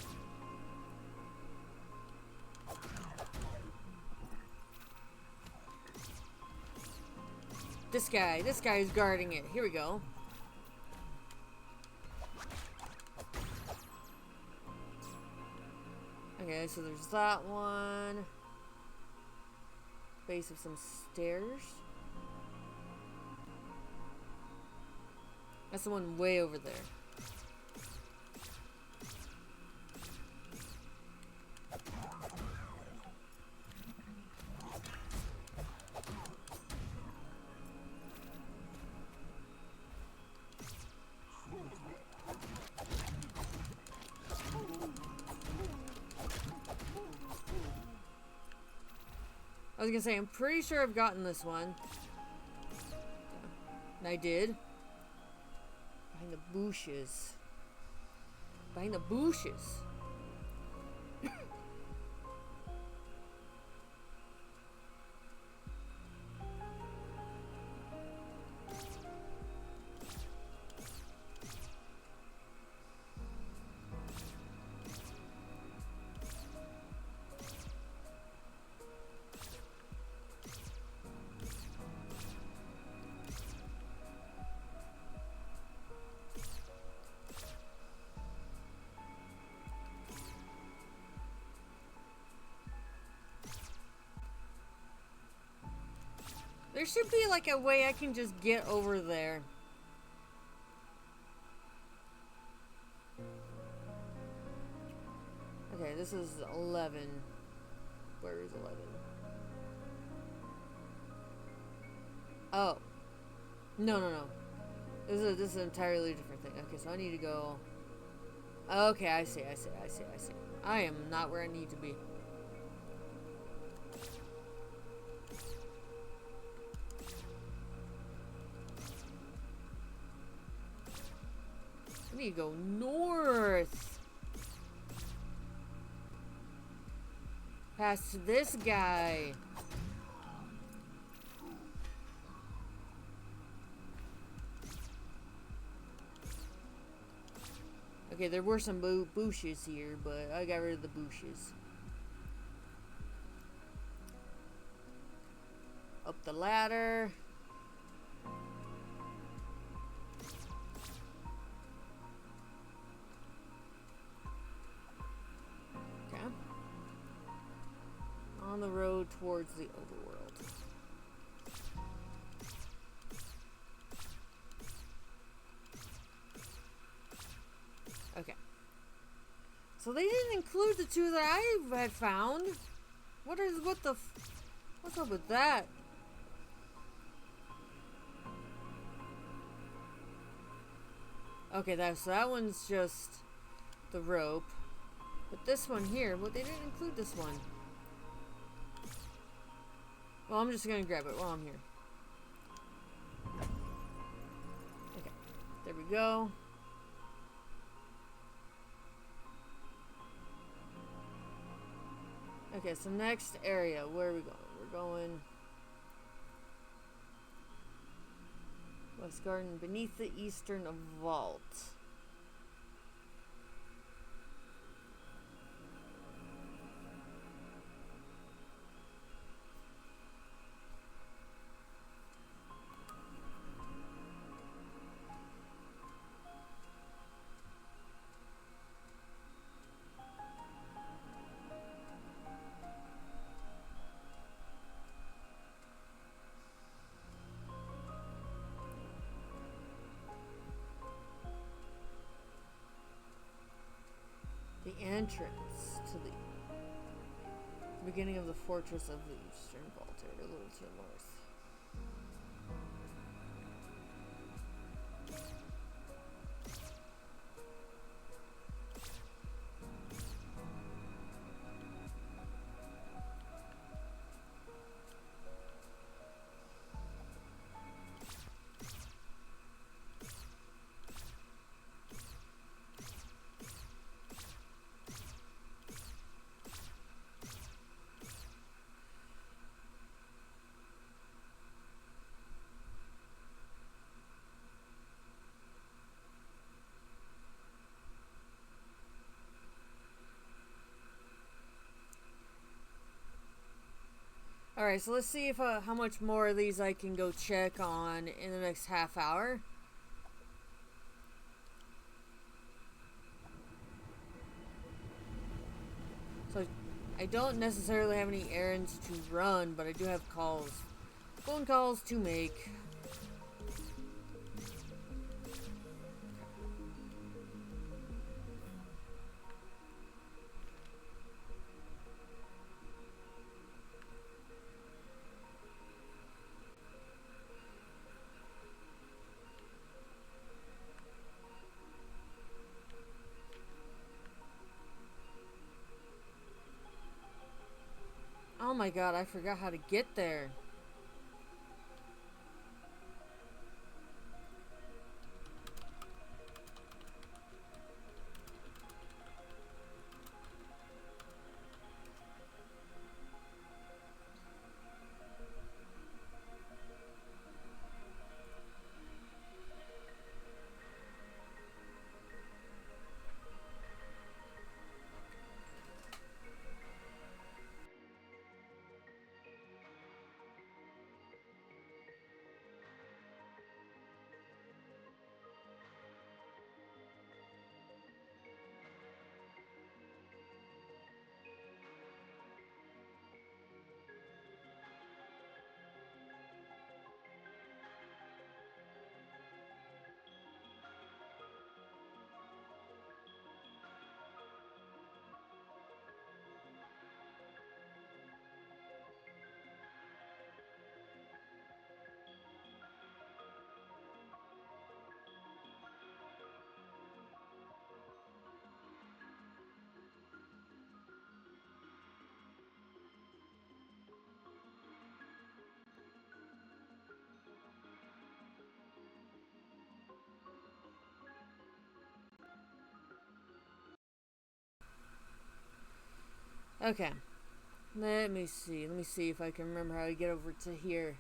A: This guy is guarding it. Here we go. Okay, so there's that one. Base of some stairs. That's the one way over there. I was gonna say, I'm pretty sure I've gotten this one. And I did. Behind the bushes. Behind the bushes. There should be like a way I can just get over there. Okay, this is 11. Where is 11? Oh. No. This is an entirely different thing. Okay, so I need to go... Okay, I see. I am not where I need to be. I need to go north. Past this guy. Okay, there were some bushes here, but I got rid of the bushes. Up the ladder. Okay. On the road towards the overworld. Okay. So they didn't include the two that I had found. What's up with that? Okay, so that one's just the rope. But this one here, well, they didn't include this one. Well, I'm just gonna grab it while I'm here. Okay, there we go. Okay, so next area, where are we going? We're going West Garden beneath the eastern vault. Beginning of the fortress of the eastern vault, a little to the north. Alright, so let's see if how much more of these I can go check on in the next half hour. So I don't necessarily have any errands to run, but I do have phone calls to make. Oh my god, I forgot how to get there. Okay. Let me see. Let me see if I can remember how to get over to here.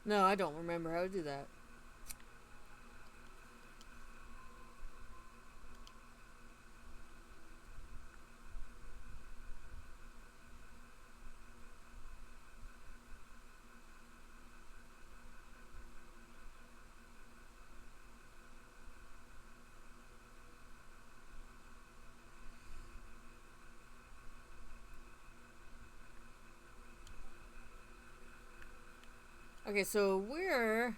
A: No, I don't remember how to do that. Okay, so what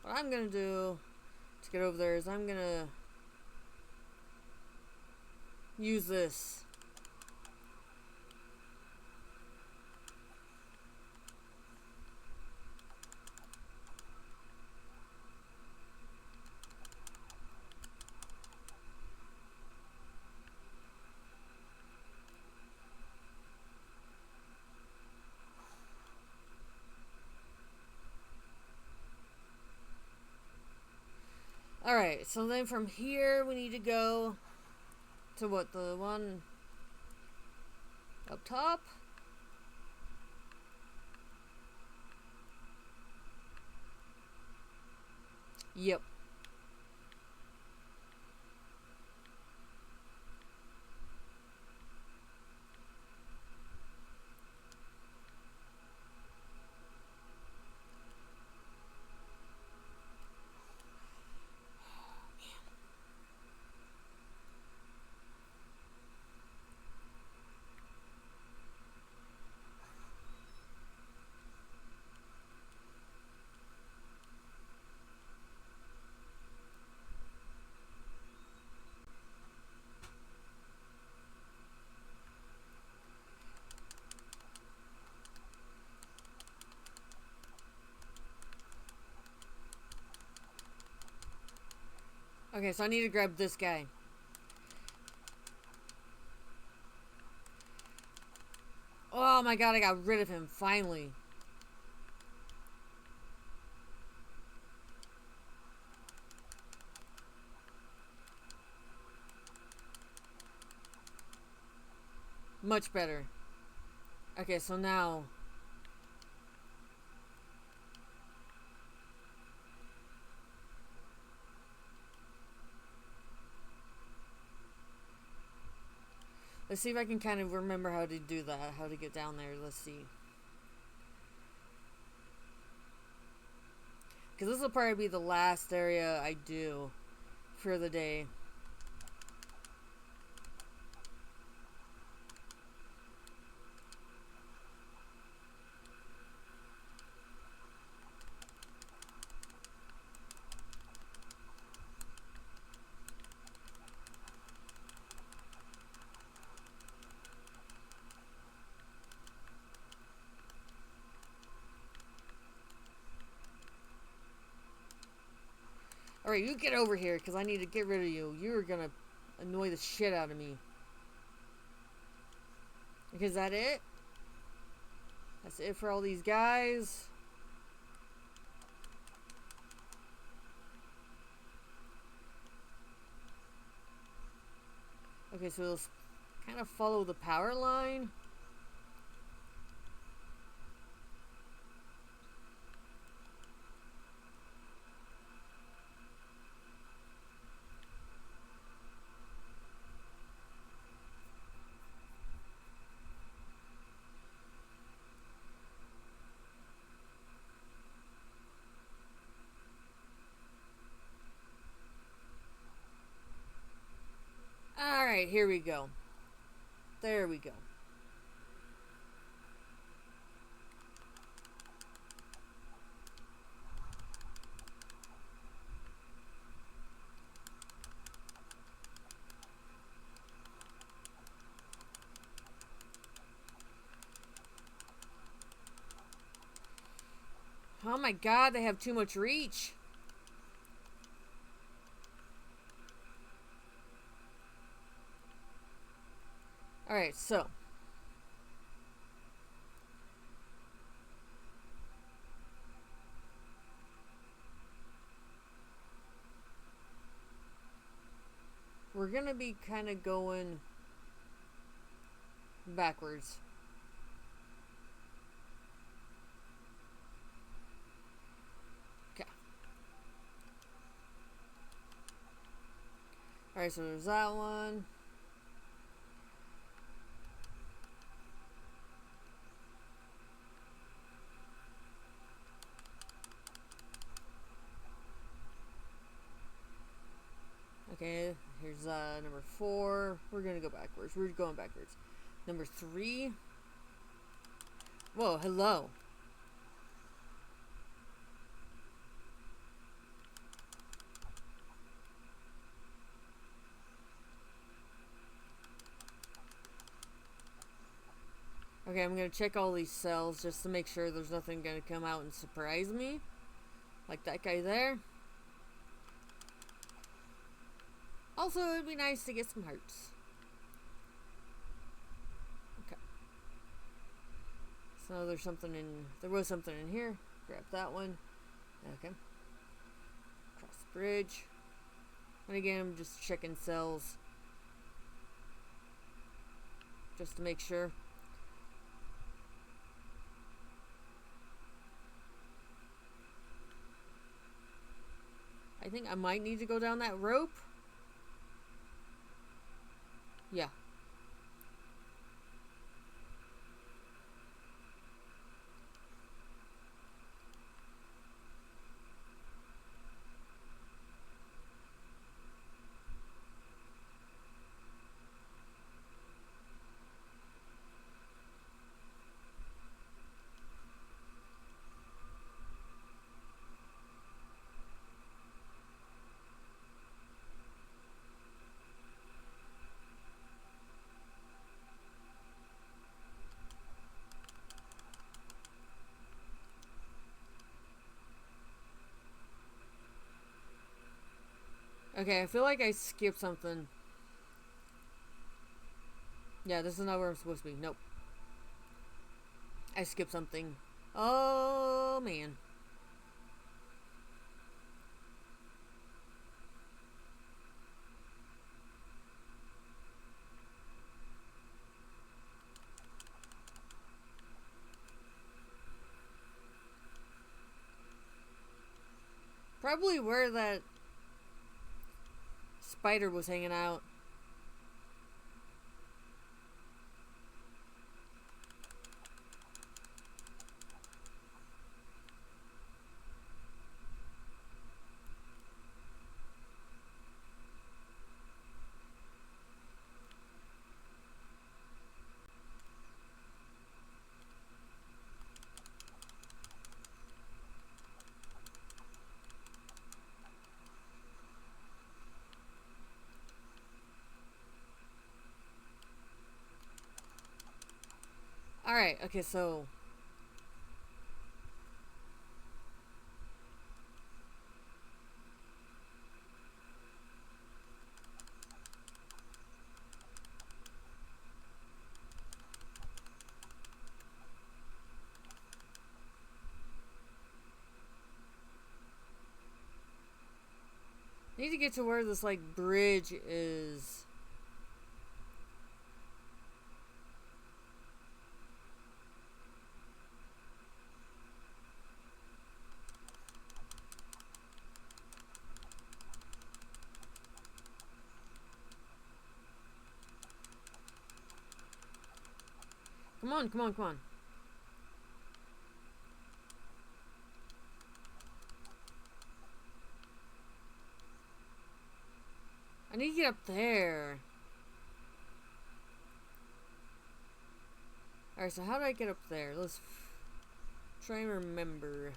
A: I'm gonna do to get over there is I'm gonna use this. Alright, so then from here we need to go to what, the one up top? Yep. Okay, so I need to grab this guy. Oh my god, I got rid of him, finally. Much better. Okay, so now... let's see if I can kind of remember how to do that, how to get down there. Let's see. Because this will probably be the last area I do for the day. Alright, you get over here, because I need to get rid of you. You're gonna annoy the shit out of me. Okay, is that it? That's it for all these guys. Okay, so we'll kind of follow the power line. Alright, here we go. There we go. Oh my god, they have too much reach. Alright, so. We're gonna be kind of going backwards. Okay. Alright, so there's that one. Okay, here's number 4. We're gonna go backwards. We're going backwards. Number 3. Whoa, hello. Okay, I'm gonna check all these cells just to make sure there's nothing gonna come out and surprise me. Like that guy there. Also, it'd be nice to get some hearts. Okay. So there's something in... there was something in here. Grab that one. Okay. Cross the bridge. And again, I'm just checking cells. Just to make sure. I think I might need to go down that rope. Yeah. Okay, I feel like I skipped something. Yeah, this is not where I'm supposed to be. Nope. I skipped something. Oh, man. Probably where that spider was hanging out. Alright, okay, so... I need to get to where this, like, bridge is. Come on, come on, come on. I need to get up there. Alright, so how do I get up there? Let's try and remember.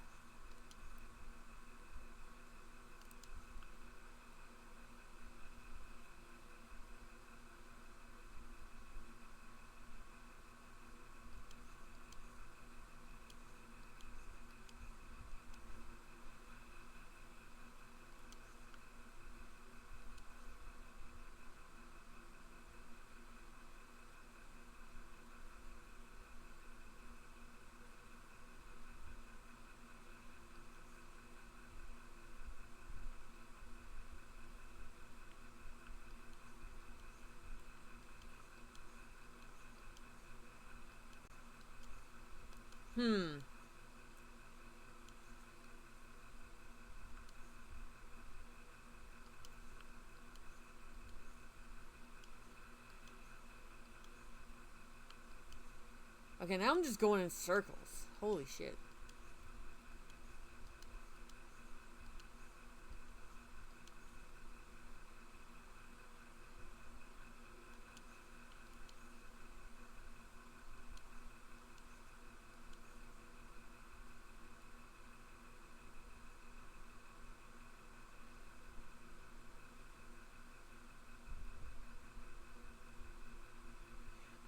A: Okay, now I'm just going in circles. Holy shit.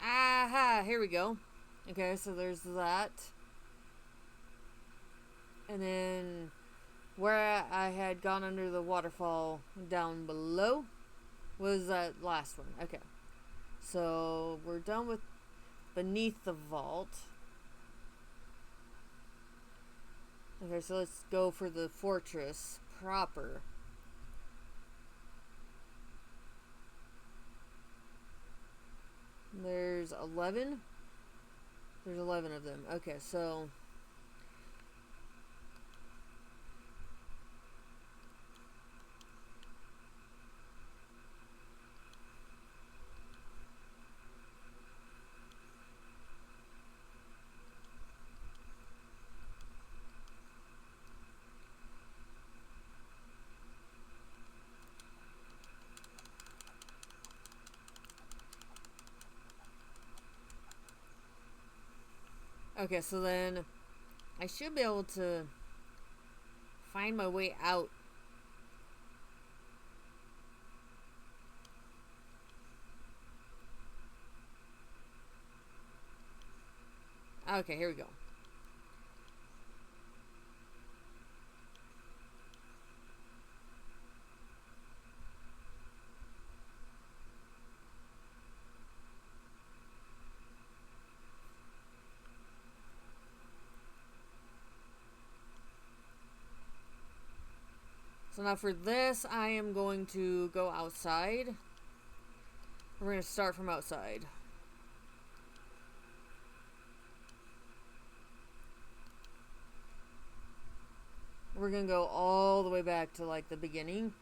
A: Aha! Here we go. Okay, so there's that. And then where I had gone under the waterfall down below was that last one. Okay. So we're done with beneath the vault. Okay, so let's go for the fortress proper. There's 11. There's 11 of them. Okay, so... Okay, so then I should be able to find my way out. Okay, here we go. So now for this, I am going to go outside. We're going to start from outside. We're going to go all the way back to like the beginning.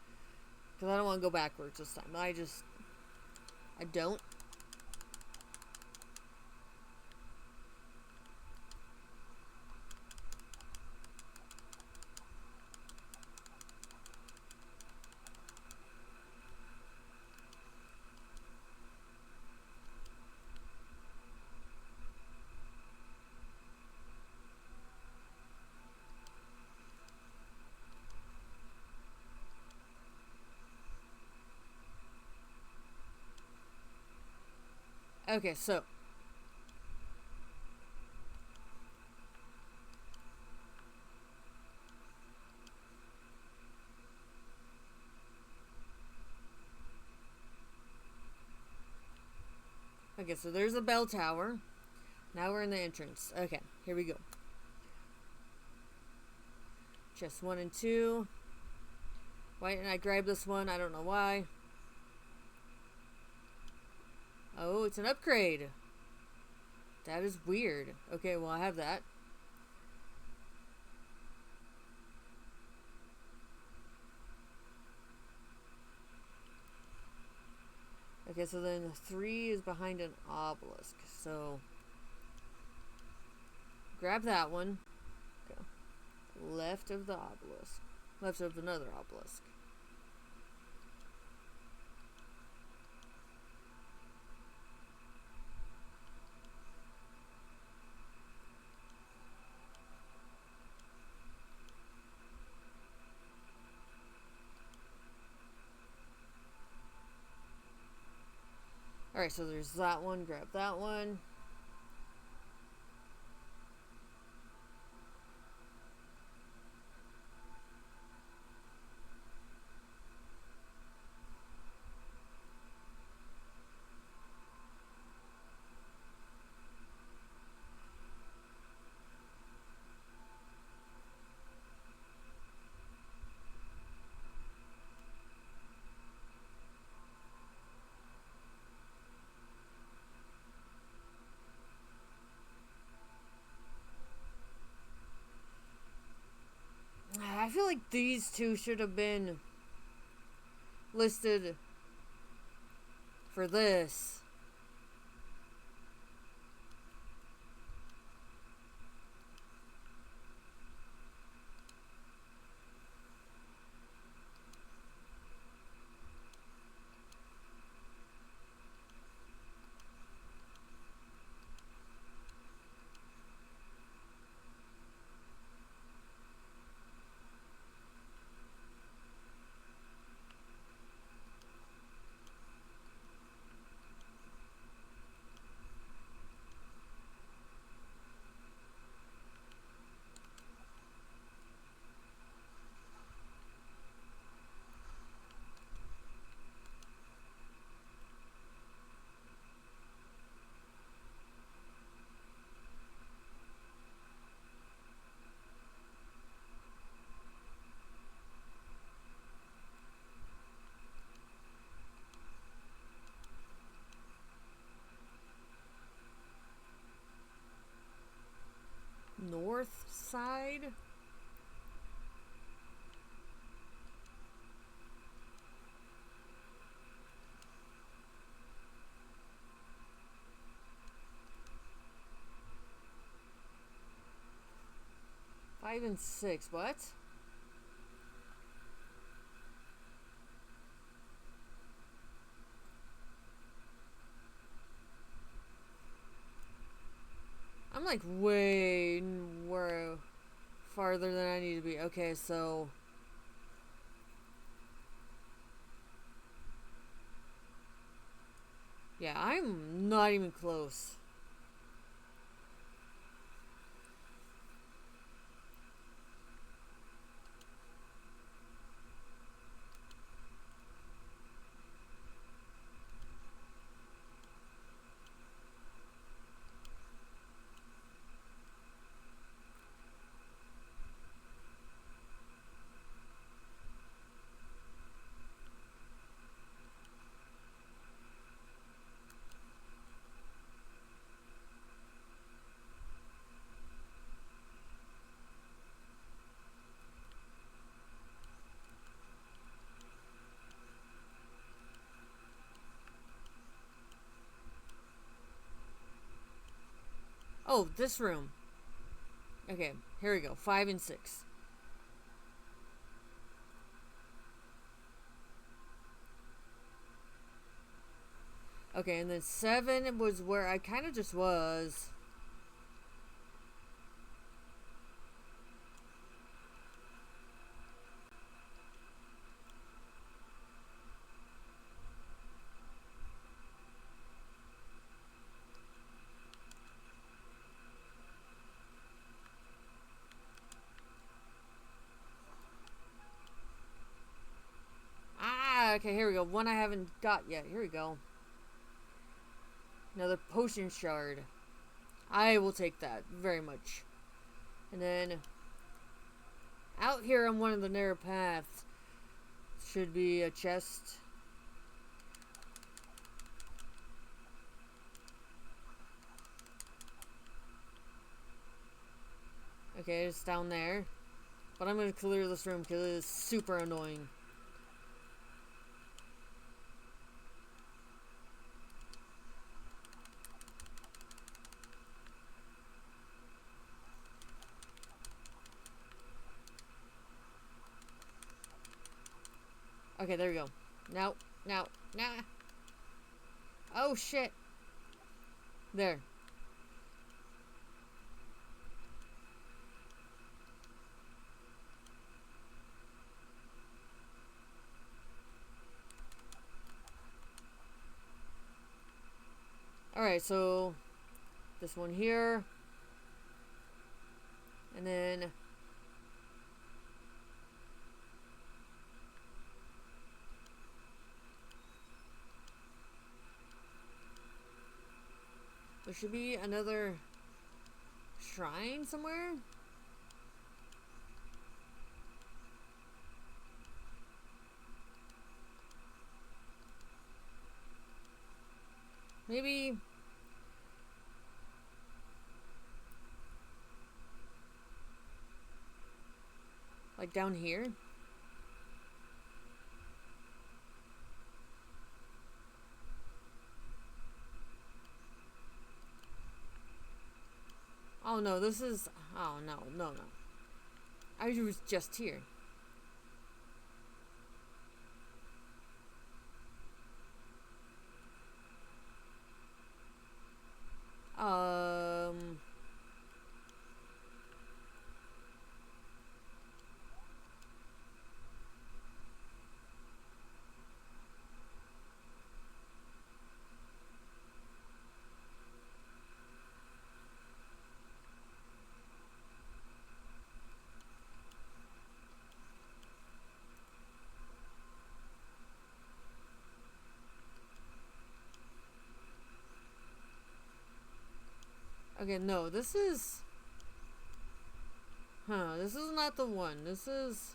A: Because I don't want to go backwards this time. I don't. Okay, so. Okay, so there's a bell tower. Now we're in the entrance. Okay, here we go. Chest 1 and 2. Why didn't I grab this one? I don't know why. Oh, it's an upgrade. That is weird. Okay, well, I have that. Okay, so then 3 is behind an obelisk. So, grab that one. Okay. Left of the obelisk. Left of another obelisk. Alright, so there's that one. Grab that one. I feel like these two should have been listed for this. North side? Five and 6, what? I'm like way farther than I need to be. Okay, so yeah, I'm not even close. Oh, this room. Okay, here we go. 5 and 6. Okay, and then 7 was where I kind of just was. Ah, okay, here we go. One I haven't got yet. Here we go. Another potion shard. I will take that very much. And then out here on one of the narrow paths should be a chest. Okay, it's down there. But I'm going to clear this room because it is super annoying. Okay, there we go. No, no, nah. Oh, shit. There. Alright, so this one here. And then there should be another shrine somewhere. Maybe like down here. Oh no, this is, oh no, no, no. I was just here. Okay, no, this is... Huh, this is not the one. This is...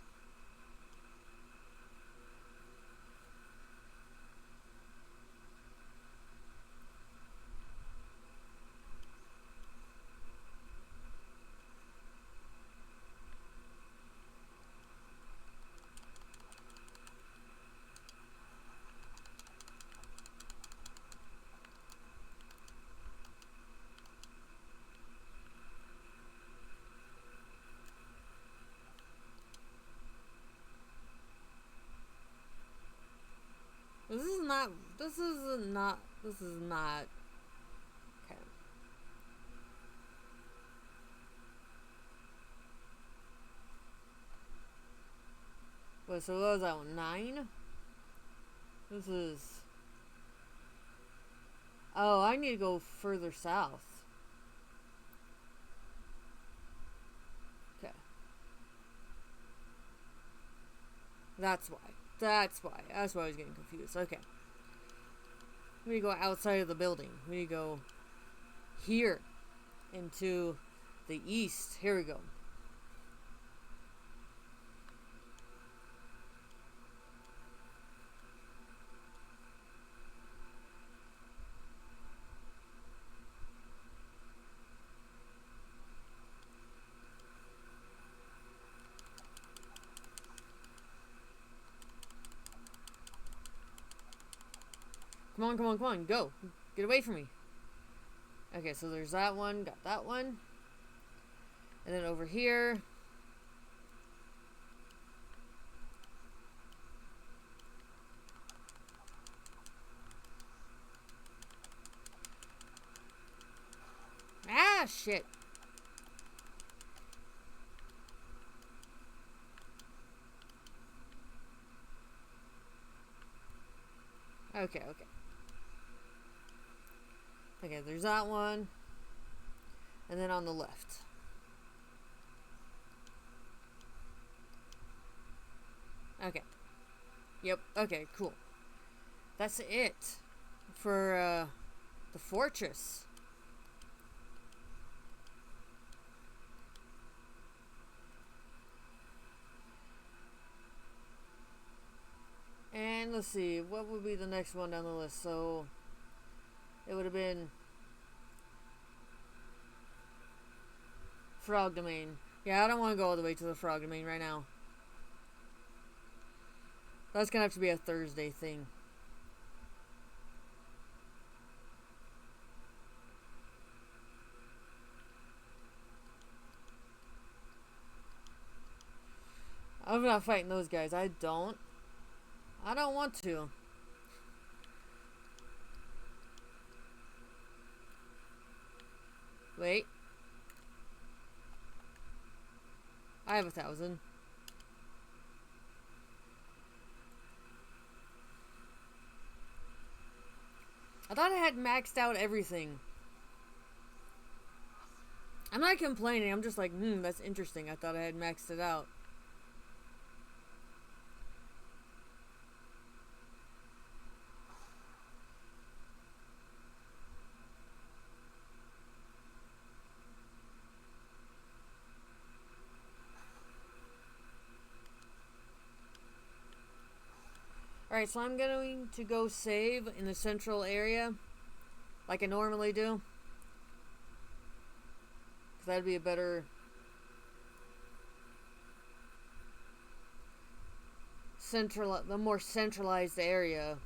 A: This is not... Okay. Wait, so what was that one? 9? This is... Oh, I need to go further south. Okay. That's why. That's why I was getting confused. Okay. We need to go outside of the building. We need to go here into the east. Here we go. Come on, come on, come on, go. Get away from me. Okay, so there's that one. Got that one. And then over here. Ah, shit. Okay, okay. Okay, there's that one. And then on the left. Okay. Yep, okay, cool. That's it for the fortress. And let's see, what would be the next one down the list? So it would have been Frog Domain. Yeah, I don't want to go all the way to the Frog Domain right now. That's gonna have to be a Thursday thing. I'm not fighting those guys. I don't want to. Wait. I have 1,000. I thought I had maxed out everything. I'm not complaining. I'm just like, that's interesting. I thought I had maxed it out. Alright, so I'm going to go save in the central area like I normally do. Because that'd be a better the more centralized area.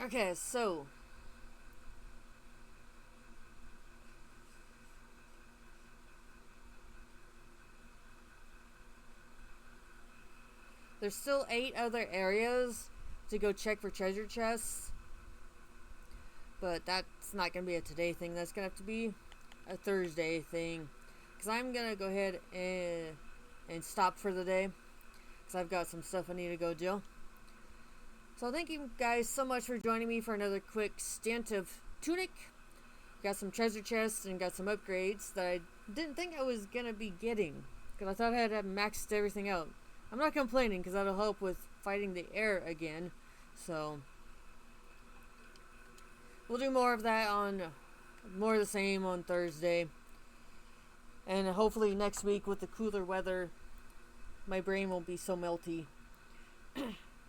A: Okay, so there's still 8 other areas to go check for treasure chests, but that's not gonna be a today thing. That's gonna have to be a Thursday thing, because I'm gonna go ahead and stop for the day, because I've got some stuff I need to go do. So thank you guys so much for joining me for another quick stint of Tunic. Got some treasure chests and got some upgrades that I didn't think I was gonna be getting, because I thought I had maxed everything out. I'm not complaining, because that'll help with fighting the air again. So we'll do more of that on more of the same on Thursday. And hopefully next week with the cooler weather, my brain won't be so melty.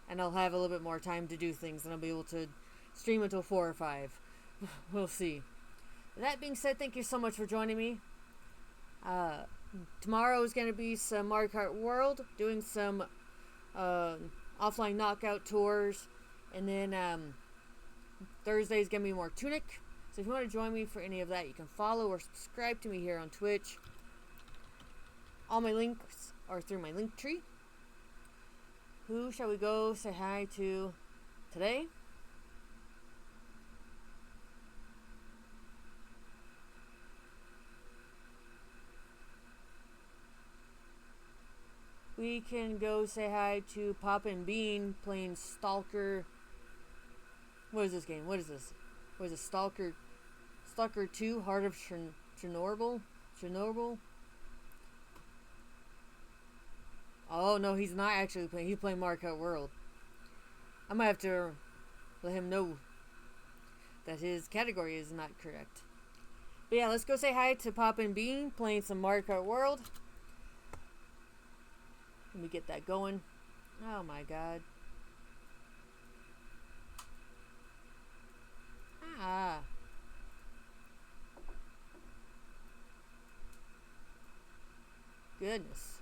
A: And I'll have a little bit more time to do things, and I'll be able to stream until 4 or 5. We'll see. That being said, thank you so much for joining me. Tomorrow is going to be some Mario Kart World, doing some offline knockout tours, and then Thursday is going to be more Tunic. So if you want to join me for any of that, you can follow or subscribe to me here on Twitch. All my links are through my link tree. Who shall we go say hi to today? We can go say hi to Pop and Bean playing Stalker. What is this game? What is this? What is it? Stalker 2, Heart of Chernobyl? Oh, no, he's not actually playing. He's playing Mario Kart World. I might have to let him know that his category is not correct. But yeah, let's go say hi to Pop and Bean playing some Mario Kart World. Let me get that going. Oh my god. Ah. Goodness.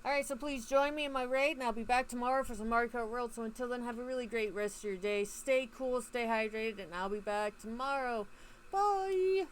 A: Alright, so please join me in my raid, and I'll be back tomorrow for some Mario Kart World. So until then, have a really great rest of your day. Stay cool, stay hydrated, and I'll be back tomorrow. Bye!